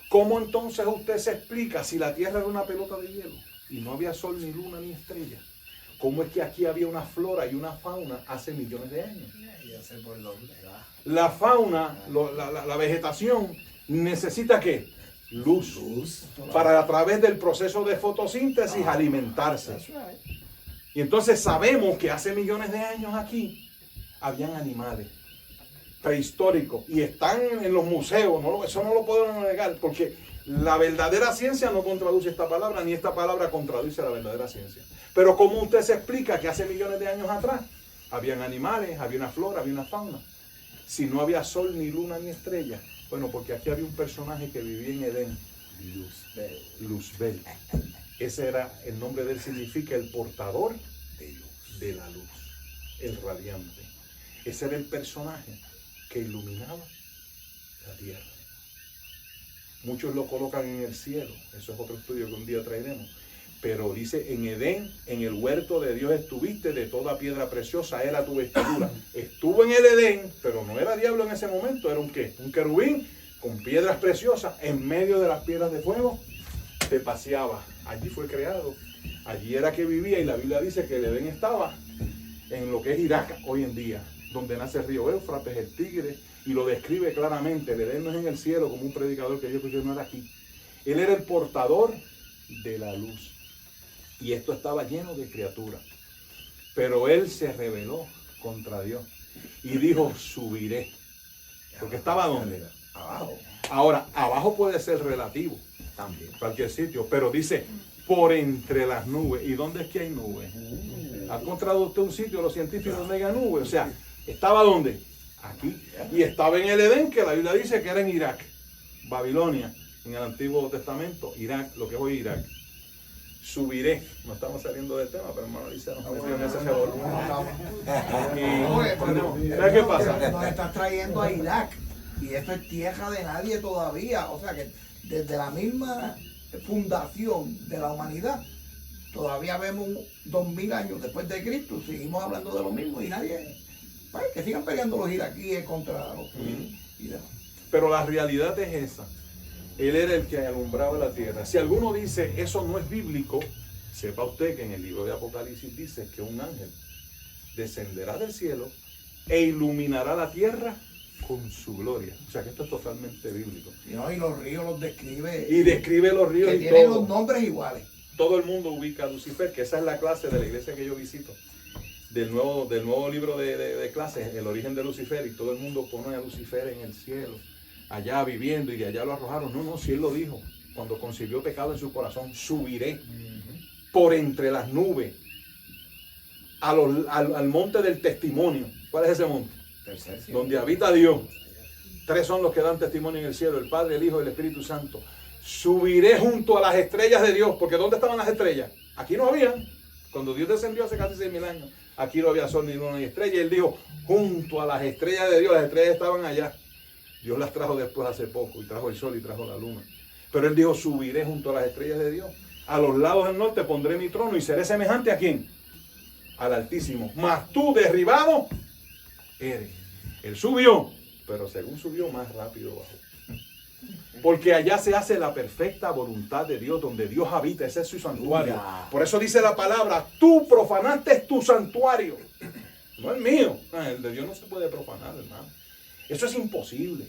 ¿Cómo entonces usted se explica si la tierra era una pelota de hielo y no había sol, ni luna, ni estrella? ¿Cómo es que aquí había una flora y una fauna hace millones de años? Ya sé por dónde va. La fauna, la vegetación, necesita ¿qué? Luz. Para a través del proceso de fotosíntesis alimentarse. Y entonces sabemos que hace millones de años aquí habían animales prehistóricos y están en los museos, eso no lo podemos negar, porque la verdadera ciencia no contradice esta palabra, ni esta palabra contradice la verdadera ciencia. Pero ¿cómo usted se explica que hace millones de años atrás habían animales, había una flora, había una fauna, si no había sol, ni luna, ni estrella? Bueno, porque aquí había un personaje que vivía en Edén, Luzbel. Ese era, el nombre de él significa el portador de la luz, el radiante. Ese era el personaje que iluminaba la tierra. Muchos lo colocan en el cielo, eso es otro estudio que un día traeremos. Pero dice, en Edén, en el huerto de Dios estuviste, de toda piedra preciosa era tu vestidura. Estuvo en el Edén, pero no era diablo en ese momento, era un ¿qué? Un querubín con piedras preciosas, en medio de las piedras de fuego, se paseaba. Allí fue creado, allí era que vivía, y la Biblia dice que el Edén estaba en lo que es Irak hoy en día, donde nace el río Éufrates, el Tigre, y lo describe claramente. El Edén no es en el cielo como un predicador que yo escuché, no era aquí. Él era el portador de la luz. Y esto estaba lleno de criaturas. Pero él se rebeló contra Dios y dijo, subiré. Porque estaba ¿dónde? Abajo. Ahora, abajo puede ser relativo, También. cualquier sitio, pero dice, por entre las nubes. ¿Y dónde es que hay nubes? ¿Ha encontrado usted un sitio, los científicos, donde haya nubes? O sea, ¿estaba dónde? Aquí. Y estaba en el Edén, que la Biblia dice que era en Irak, Babilonia, en el Antiguo Testamento, Irak, lo que es hoy Irak. Subiré. No estamos saliendo del tema, pero hermano Alicia nos metió en ese revolú. ¿Sabes qué pasa? Nos estás trayendo a Irak. Y esto es tierra de nadie todavía. O sea que desde la misma fundación de la humanidad, todavía vemos 2000 años después de Cristo, seguimos hablando de lo mismo y nadie. Pues, que sigan peleando los iraquíes contra los y demás. Pero la realidad es esa. Él era el que alumbraba la tierra. Si alguno dice eso no es bíblico, sepa usted que en el libro de Apocalipsis dice que un ángel descenderá del cielo e iluminará la tierra con su gloria. O sea que esto es totalmente bíblico. Y los ríos los describe. Y describe los ríos que y tienen todo. los nombres iguales. Todo el mundo ubica a Lucifer, que esa es la clase de la iglesia que yo visito. Del nuevo libro de clases, el origen de Lucifer, y todo el mundo pone a Lucifer en el cielo, allá viviendo, y de allá lo arrojaron. No, si él lo dijo, cuando concibió pecado en su corazón, subiré por entre las nubes. al monte del testimonio. ¿Cuál es ese monte? Tercer cielo. Donde habita Dios. 3 son los que dan testimonio en el cielo, el Padre, el Hijo y el Espíritu Santo. Subiré junto a las estrellas de Dios, porque ¿dónde estaban las estrellas? Aquí no habían. Cuando Dios descendió hace casi 6.000 años, aquí no había sol, ni luna, ni estrella. Y él dijo, junto a las estrellas de Dios, las estrellas estaban allá. Dios las trajo después hace poco, y trajo el sol y trajo la luna. Pero él dijo, subiré junto a las estrellas de Dios. A los lados del norte pondré mi trono y seré semejante a ¿quién? Al Altísimo. Mas tú derribado eres. Él subió, pero según subió, más rápido bajó. Porque allá se hace la perfecta voluntad de Dios, donde Dios habita. Ese es su santuario. Por eso dice la palabra, tú profanaste tu santuario. No el mío. El de Dios no se puede profanar, hermano. Eso es imposible.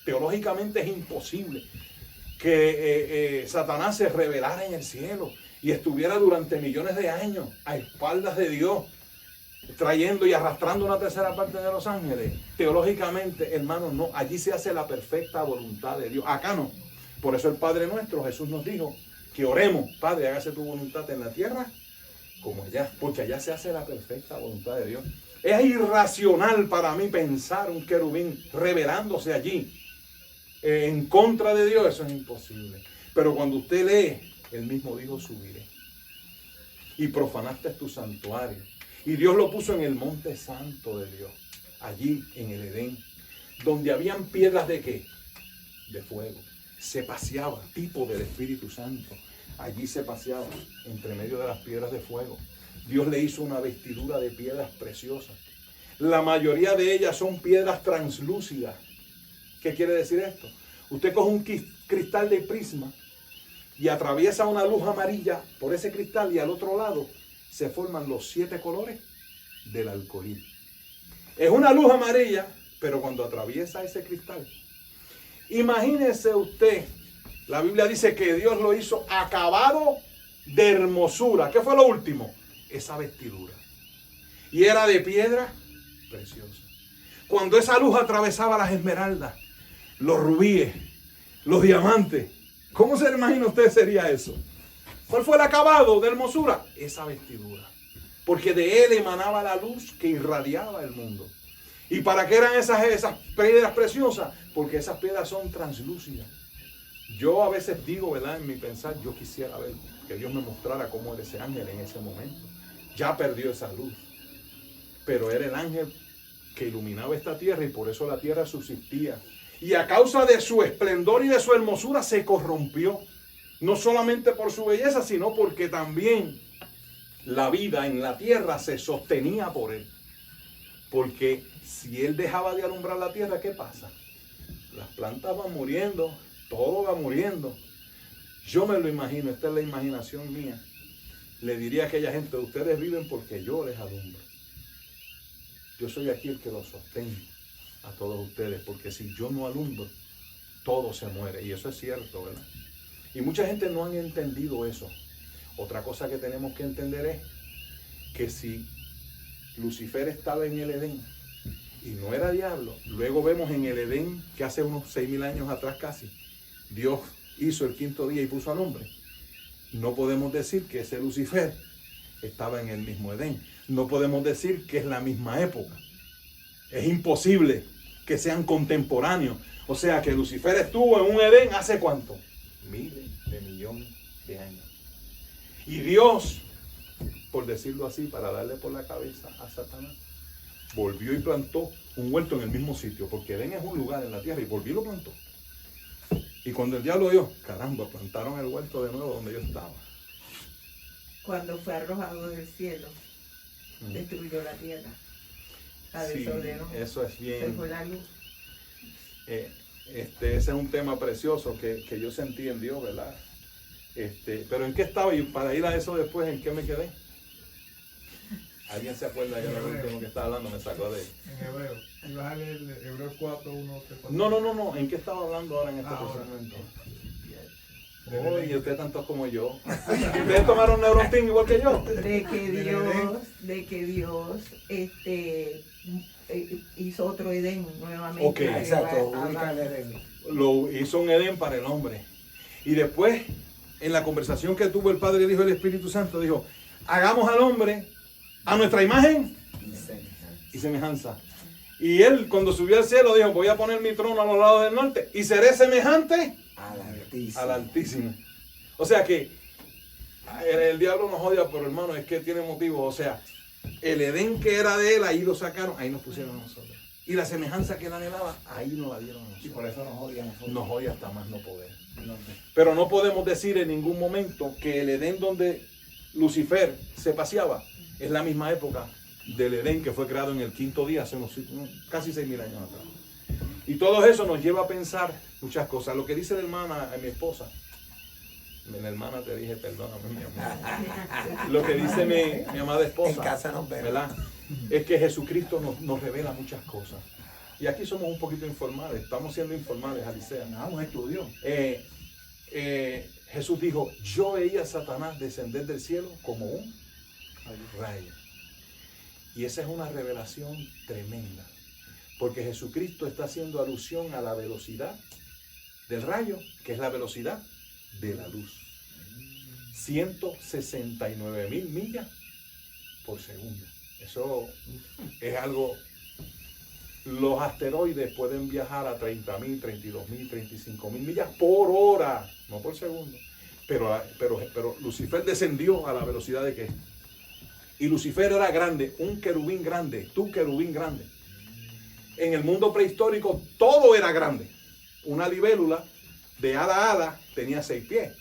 Teológicamente es imposible que Satanás se revelara en el cielo y estuviera durante millones de años a espaldas de Dios, trayendo y arrastrando una tercera parte de los ángeles. Teológicamente, hermanos, no. Allí se hace la perfecta voluntad de Dios. Acá no. Por eso el Padre nuestro, Jesús nos dijo que oremos, Padre, hágase tu voluntad en la tierra como allá. Porque allá se hace la perfecta voluntad de Dios. Es irracional para mí pensar un querubín revelándose allí en contra de Dios. Eso es imposible. Pero cuando usted lee, él mismo dijo, subiré. Y profanaste tu santuario. Y Dios lo puso en el monte santo de Dios, allí en el Edén, donde habían piedras de ¿qué? De fuego. Se paseaba, tipo del Espíritu Santo. Allí se paseaba, entre medio de las piedras de fuego. Dios le hizo una vestidura de piedras preciosas. La mayoría de ellas son piedras translúcidas. ¿Qué quiere decir esto? Usted coge un cristal de prisma y atraviesa una luz amarilla por ese cristal y al otro lado se forman los 7 colores del arcoíris. Es una luz amarilla, pero cuando atraviesa ese cristal, imagínese usted, la Biblia dice que Dios lo hizo acabado de hermosura. ¿Qué fue lo último? Esa vestidura. Y era de piedra preciosa. Cuando esa luz atravesaba las esmeraldas, los rubíes, los diamantes, ¿cómo se imagina usted sería eso? ¿Cuál fue el acabado de hermosura? Esa vestidura. Porque de él emanaba la luz que irradiaba el mundo. ¿Y para qué eran esas piedras preciosas? Porque esas piedras son translúcidas. Yo a veces digo, ¿verdad? En mi pensar, yo quisiera ver que Dios me mostrara cómo era ese ángel en ese momento. Ya perdió esa luz. Pero era el ángel que iluminaba esta tierra y por eso la tierra subsistía. Y a causa de su esplendor y de su hermosura se corrompió. No solamente por su belleza, sino porque también la vida en la tierra se sostenía por él. Porque si él dejaba de alumbrar la tierra, ¿qué pasa? Las plantas van muriendo, todo va muriendo. Yo me lo imagino, esta es la imaginación mía. Le diría a aquella gente, ustedes viven porque yo les alumbro. Yo soy aquí el que los sostengo a todos ustedes, porque si yo no alumbro, todo se muere. Y eso es cierto, ¿verdad? Y mucha gente no han entendido eso. Otra cosa que tenemos que entender es que si Lucifer estaba en el Edén y no era diablo, luego vemos en el Edén que hace unos 6.000 años atrás casi, Dios hizo el 5.º día y puso al hombre. No podemos decir que ese Lucifer estaba en el mismo Edén. No podemos decir que es la misma época. Es imposible que sean contemporáneos. O sea que Lucifer estuvo en un Edén hace ¿cuánto? Miles de millones de años. Y Dios, por decirlo así, para darle por la cabeza a Satanás, volvió y plantó un huerto en el mismo sitio, porque Edén es un lugar en la tierra, y volvió y lo plantó. Y cuando el diablo vio, caramba, plantaron el huerto de nuevo donde yo estaba. Cuando fue arrojado del cielo, destruyó la tierra, la desordenó. Sí, eso es bien. Se fue la luz. Ese es un tema precioso que yo sentí en Dios, ¿verdad? Pero ¿en qué estaba? Y para ir a eso después, ¿en qué me quedé? ¿Alguien se acuerda ya lo último que estaba hablando? Me sacó de él. En Hebreo. ¿Ibas a leer Hebreos 4, 1, 3, 4? No. ¿En qué estaba hablando ahora en este momento? Oye, ustedes tantos como yo. ¿Ustedes tomaron Neurontin igual que yo? De que Dios hizo otro Edén nuevamente. Ok, exacto, ubica el Edén. Lo hizo un Edén para el hombre. Y después, en la conversación que tuvo el Padre, el Hijo y el Espíritu Santo, dijo, hagamos al hombre a nuestra imagen y semejanza. Y él, cuando subió al cielo, dijo, voy a poner mi trono a los lados del norte y seré semejante al Altísimo. O sea que el diablo nos odia, pero hermano, es que tiene motivo. O sea, el Edén que era de él, ahí lo sacaron, ahí nos pusieron a nosotros. Y la semejanza que él anhelaba, ahí nos la dieron a nosotros. Y por eso nos odia a nosotros. Nos odia hasta más no poder. Pero no podemos decir en ningún momento que el Edén donde Lucifer se paseaba es la misma época del Edén que fue creado en el quinto día, hace casi 6.000 años atrás. Y todo eso nos lleva a pensar muchas cosas. Lo que dice la hermana, mi esposa, la hermana te dije, perdóname, mi amor. Lo que dice mi amada esposa, En casa nos vemos. ¿verdad? Es que Jesucristo nos revela muchas cosas. Y aquí somos un poquito informales, estamos siendo informales, Alicea. Un estudio. Jesús dijo, yo veía a Satanás descender del cielo como un rayo. Y esa es una revelación tremenda, porque Jesucristo está haciendo alusión a la velocidad del rayo, que es la velocidad de la luz. 169.000 millas por segundo. Eso es algo. Los asteroides pueden viajar a 30.000, 32.000, 35.000 millas por hora, no por segundo. Pero Lucifer descendió a la velocidad de qué. Y Lucifer era grande, un querubín grande, tu querubín grande. En el mundo prehistórico todo era grande. Una libélula de ala a ala tenía 6 pies.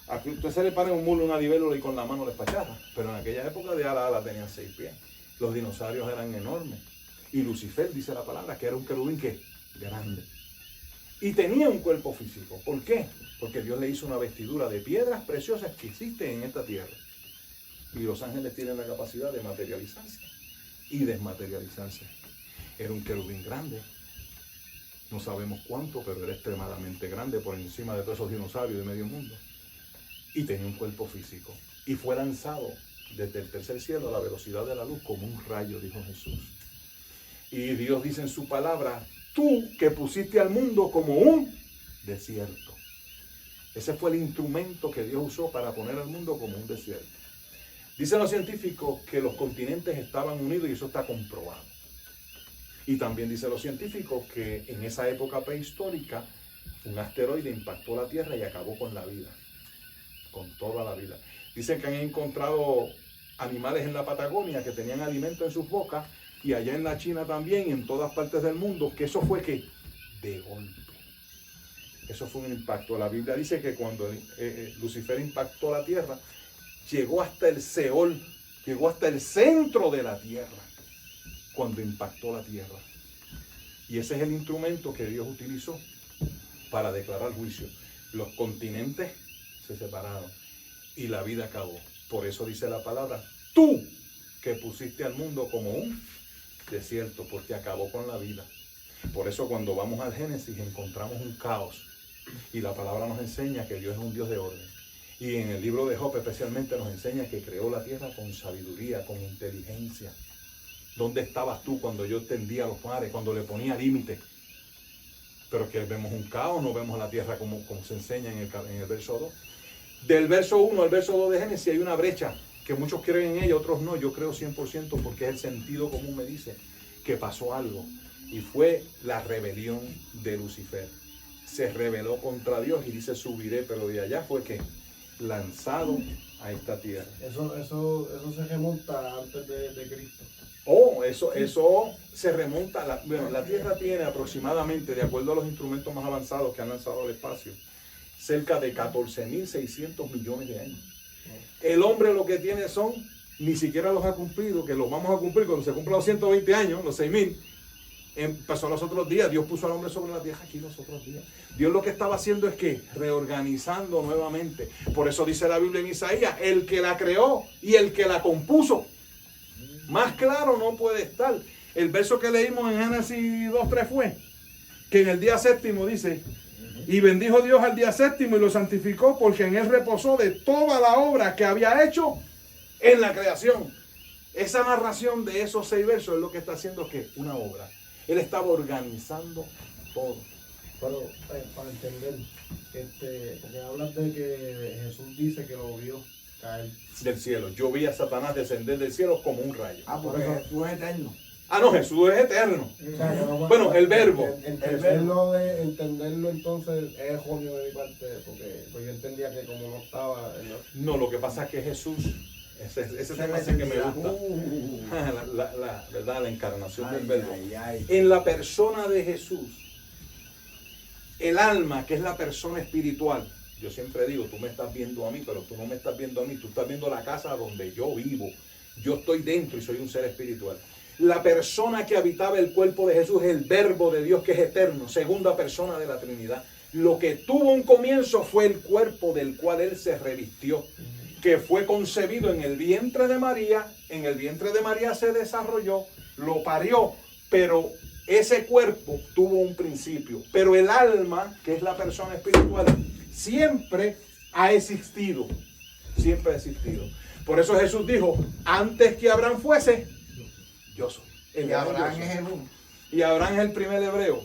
Aquí usted se le para en un mulo una libélula y con la mano le espacharra. Pero en aquella época de ala a ala tenía 6 pies. Los dinosaurios eran enormes. Y Lucifer, dice la palabra, que era un querubín que grande. Y tenía un cuerpo físico. ¿Por qué? Porque Dios le hizo una vestidura de piedras preciosas que existen en esta tierra. Y los ángeles tienen la capacidad de materializarse y desmaterializarse. Era un querubín grande. No sabemos cuánto, pero era extremadamente grande por encima de todos esos dinosaurios de medio mundo. Y tenía un cuerpo físico. Y fue lanzado desde el tercer cielo a la velocidad de la luz como un rayo, dijo Jesús. Y Dios dice en su palabra, tú que pusiste al mundo como un desierto. Ese fue el instrumento que Dios usó para poner al mundo como un desierto. Dicen los científicos que los continentes estaban unidos y eso está comprobado. Y también dicen los científicos que en esa época prehistórica un asteroide impactó la Tierra y acabó con la vida. Con toda la vida. Dicen que han encontrado animales en la Patagonia que tenían alimento en sus bocas y allá en la China también y en todas partes del mundo, que eso fue que de golpe. Eso fue un impacto. La Biblia dice que cuando Lucifer impactó la Tierra, llegó hasta el Seol, llegó hasta el centro de la Tierra, cuando impactó la Tierra. Y ese es el instrumento que Dios utilizó para declarar juicio. Los continentes se separaron y la vida acabó. Por eso dice la palabra, tú que pusiste al mundo como un desierto, porque acabó con la vida. Por eso cuando vamos al Génesis encontramos un caos y la palabra nos enseña que Dios es un Dios de orden. Y en el libro de Job especialmente nos enseña que creó la tierra con sabiduría, con inteligencia. ¿Dónde estabas tú cuando yo tendía los mares, cuando le ponía límite? Pero que vemos un caos, no vemos la tierra como se enseña en el verso 2. Del verso 1 al verso 2 de Génesis hay una brecha, que muchos creen en ella, otros no. Yo creo 100% porque el sentido común me dice que pasó algo. Y fue la rebelión de Lucifer. Se rebeló contra Dios y dice subiré, pero de allá fue que lanzado a esta tierra. Eso se remonta antes de Cristo. Eso se remonta. La Tierra tiene aproximadamente, de acuerdo a los instrumentos más avanzados que han lanzado al espacio, cerca de 14.600 millones de años. El hombre lo que tiene son, ni siquiera los ha cumplido, que los vamos a cumplir cuando se cumplan los 120 años, los 6.000. Pasó los otros días, Dios puso al hombre sobre la tierra aquí los otros días. Dios lo que estaba haciendo es que reorganizando nuevamente. Por eso dice la Biblia en Isaías, el que la creó y el que la compuso. Más claro no puede estar. El verso que leímos en Génesis 2:3 fue que en el día séptimo dice, y bendijo Dios al día séptimo y lo santificó porque en él reposó de toda la obra que había hecho en la creación. Esa narración de esos 6 versos es lo que está haciendo que una obra. Él estaba organizando todo. Pero para entender, porque hablas de que Jesús dice que lo vio. caer. del cielo. Yo vi a Satanás descender del cielo como un rayo. Ah, porque Jesús es eterno. Ah, no, Jesús es eterno. O sea, yo no- Bueno, el verbo. Entenderlo entonces es erróneo de mi parte, porque pues yo entendía que como no estaba... No, lo que pasa es que Jesús, ese tema sí que me gusta. ¿Verdad? La encarnación del verbo. En la persona de Jesús, el alma, que es la persona espiritual, yo siempre digo, tú me estás viendo a mí, pero tú no me estás viendo a mí, tú estás viendo la casa donde yo vivo. Yo estoy dentro y soy un ser espiritual. La persona que habitaba el cuerpo de Jesús es el verbo de Dios que es eterno, segunda persona de la Trinidad. Lo que tuvo un comienzo fue el cuerpo del cual él se revistió, que fue concebido en el vientre de María. En el vientre de María se desarrolló, lo parió, pero ese cuerpo tuvo un principio. Pero el alma, que es la persona espiritual, siempre ha existido. Siempre ha existido. Por eso Jesús dijo, antes que Abraham fuese, yo soy. Y Abraham es Jesús. Y Abraham es el primer hebreo.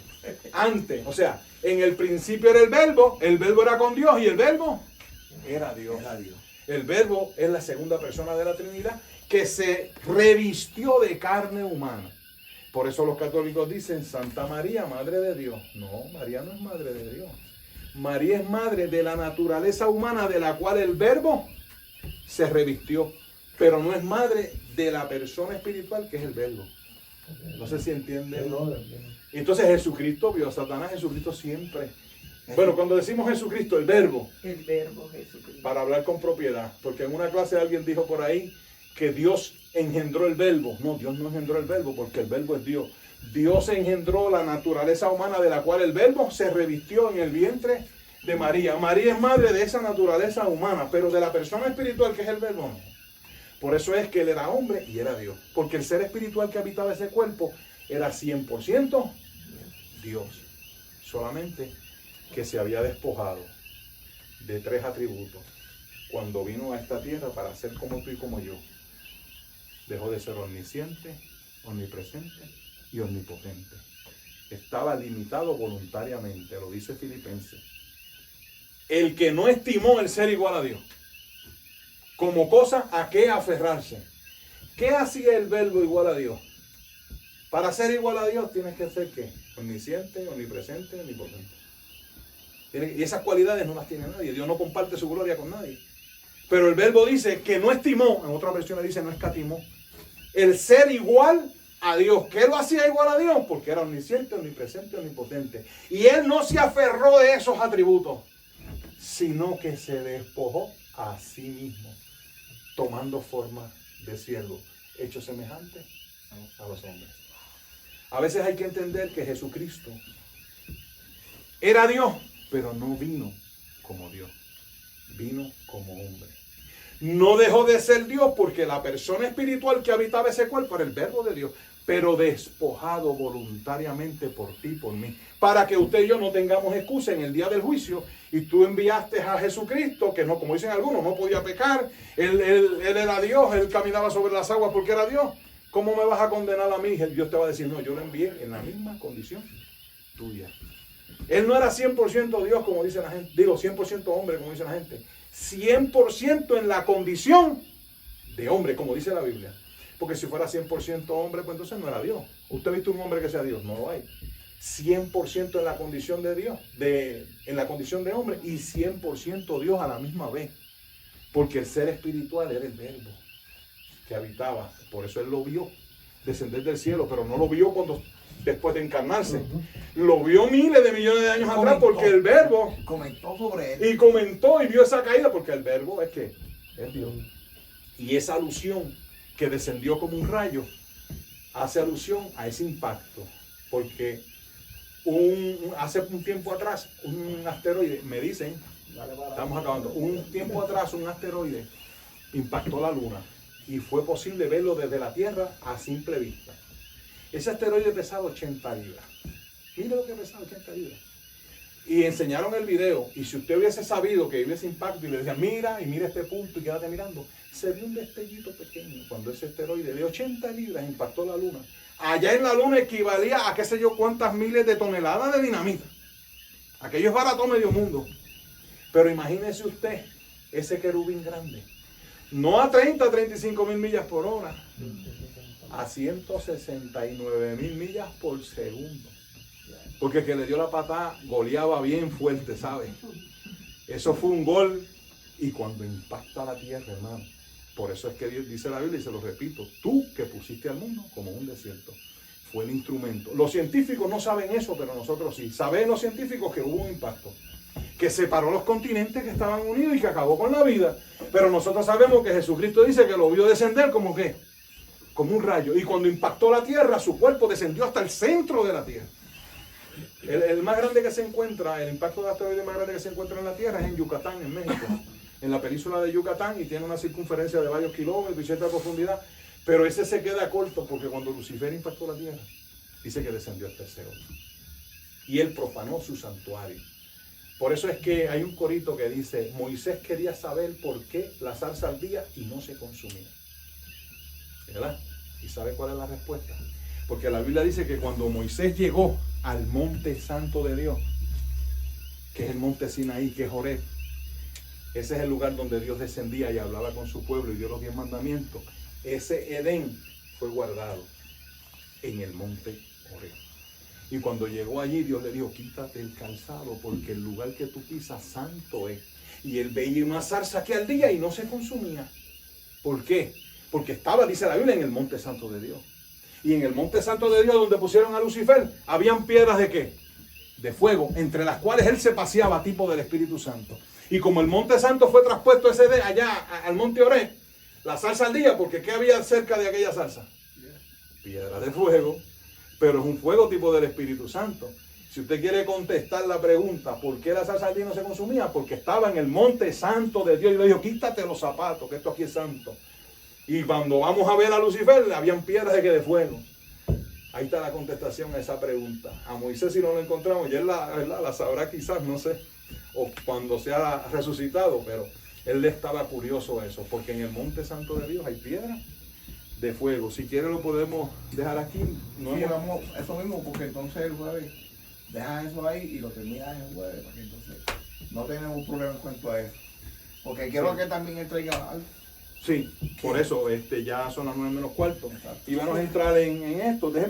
Antes, o sea, en el principio era el verbo era con Dios y el verbo era Dios. El verbo es la segunda persona de la Trinidad que se revistió de carne humana. Por eso los católicos dicen Santa María, Madre de Dios. No, María no es Madre de Dios. María es madre de la naturaleza humana de la cual el verbo se revistió, pero no es madre de la persona espiritual que es el verbo. No sé si entienden. Entonces Jesucristo vio a Satanás. Jesucristo siempre. Bueno, cuando decimos Jesucristo, el verbo Jesucristo. Para hablar con propiedad, porque en una clase alguien dijo por ahí que Dios engendró el verbo. No, Dios no engendró el verbo porque el verbo es Dios. Dios engendró la naturaleza humana de la cual el verbo se revistió en el vientre de María. María es madre de esa naturaleza humana, pero de la persona espiritual que es el verbo no. Por eso es que él era hombre y era Dios. Porque el ser espiritual que habitaba ese cuerpo era 100% Dios. Solamente que se había despojado de 3 atributos cuando vino a esta tierra para ser como tú y como yo. Dejó de ser omnisciente, omnipresente y omnipotente. Estaba limitado voluntariamente, lo dice Filipenses. El que no estimó el ser igual a Dios como cosa a qué aferrarse. ¿Qué hacía el verbo igual a Dios? Para ser igual a Dios tienes que ser ¿qué? Omnisciente, omnipresente, omnipotente. Y esas cualidades no las tiene nadie. Dios no comparte su gloria con nadie. Pero el verbo dice que no estimó, en otra versión dice no escatimó, el ser igual a Dios. ¿Qué lo hacía igual a Dios? Porque era omnisciente, omnipresente, omnipotente. Y él no se aferró de esos atributos, sino que se despojó a sí mismo, tomando forma de siervo, hecho semejante a los hombres. A veces hay que entender que Jesucristo era Dios, pero no vino como Dios, vino como hombre. No dejó de ser Dios porque la persona espiritual que habitaba ese cuerpo era el verbo de Dios, pero despojado voluntariamente por ti, por mí, para que usted y yo no tengamos excusa en el día del juicio. Y tú enviaste a Jesucristo, que no, como dicen algunos, no podía pecar, él era Dios, él caminaba sobre las aguas porque era Dios. ¿Cómo me vas a condenar a mí? Dios te va a decir, no, yo lo envié en la misma condición tuya. Él no era 100% Dios, como dice la gente, digo 100% hombre, como dice la gente, 100% en la condición de hombre, como dice la Biblia. Porque si fuera 100% hombre, pues entonces no era Dios. ¿Usted ha visto un hombre que sea Dios? No lo hay. 100% en la condición de Dios, en la condición de hombre, y 100% Dios a la misma vez. Porque el ser espiritual era el verbo que habitaba. Por eso él lo vio descender del cielo, pero no lo vio después de encarnarse. Lo vio miles de millones de años atrás, porque el verbo comentó sobre él. Y comentó y vio esa caída, porque el verbo es que es Dios. Y esa alusión que descendió como un rayo hace alusión a ese impacto, porque hace un tiempo atrás un asteroide, me dicen, estamos acabando, un tiempo atrás un asteroide impactó la luna y fue posible verlo desde la Tierra a simple vista. Ese asteroide pesaba 80 libras. Mire lo que pesaba, 80 libras. Y enseñaron el video, y si usted hubiese sabido que iba ese impacto y le decían, mira, y mira este punto y quédate mirando, se vio un destellito pequeño cuando ese asteroide de 80 libras impactó la luna. Allá en la luna equivalía a qué sé yo cuántas miles de toneladas de dinamita. Aquello es barato medio mundo. Pero imagínese usted ese querubín grande No a 30, 35 mil millas por hora, a 169 mil millas por segundo. Porque el que le dio la patada goleaba bien fuerte, ¿sabes? Eso fue un gol. Y cuando impacta la tierra, hermano, por eso es que Dios dice la Biblia, y se lo repito, tú que pusiste al mundo como un desierto, fue el instrumento. Los científicos no saben eso, pero nosotros sí. Saben los científicos que hubo un impacto, que separó los continentes que estaban unidos y que acabó con la vida. Pero nosotros sabemos que Jesucristo dice que lo vio descender como ¿qué? Como un rayo. Y cuando impactó la tierra, su cuerpo descendió hasta el centro de la tierra. El más grande que se encuentra, el impacto de asteroide más grande que se encuentra en la tierra es en Yucatán, en México, en la península de Yucatán, y tiene una circunferencia de varios kilómetros y cierta profundidad. Pero ese se queda corto porque cuando Lucifer impactó la tierra, dice que descendió hasta el cielo. Y él profanó su santuario. Por eso es que hay un corito que dice, Moisés quería saber por qué la zarza ardía y no se consumía. ¿Verdad? ¿Y sabe cuál es la respuesta? Porque la Biblia dice que cuando Moisés llegó al monte santo de Dios, que es el monte Sinaí, que es Horeb, ese es el lugar donde Dios descendía y hablaba con su pueblo y dio los 10 mandamientos. Ese Edén fue guardado en el monte Horeb. Y cuando llegó allí, Dios le dijo, quítate el calzado porque el lugar que tú pisas santo es. Y él veía una zarza que ardía y no se consumía. ¿Por qué? Porque estaba, dice la Biblia, en el monte santo de Dios. Y en el monte santo de Dios, donde pusieron a Lucifer, habían piedras de ¿qué? De fuego, entre las cuales él se paseaba, tipo del Espíritu Santo. Y como el monte santo fue traspuesto ese de allá al monte Horeb, la zarza ardía, porque ¿qué había cerca de aquella zarza? Piedra de fuego, pero es un fuego tipo del Espíritu Santo. Si usted quiere contestar la pregunta, ¿por qué la zarza ardía no se consumía? Porque estaba en el monte santo de Dios y le dijo, quítate los zapatos, que esto aquí es santo. Y cuando vamos a ver a Lucifer, habían piedras de fuego. Ahí está la contestación a esa pregunta. A Moisés, si no lo encontramos, ya él la sabrá quizás, no sé, o cuando sea resucitado, pero él estaba curioso a eso, porque en el monte santo de Dios hay piedras de fuego. Si quiere lo podemos dejar aquí. No Sí, hemos- vamos, eso mismo, porque entonces el jueves dejan eso ahí y lo terminan el jueves, porque entonces no tenemos problema en cuanto a eso. Porque quiero que también él traiga algo. Sí, por eso ya son las 9:15. Exacto. Y vamos a entrar en esto. Déjeme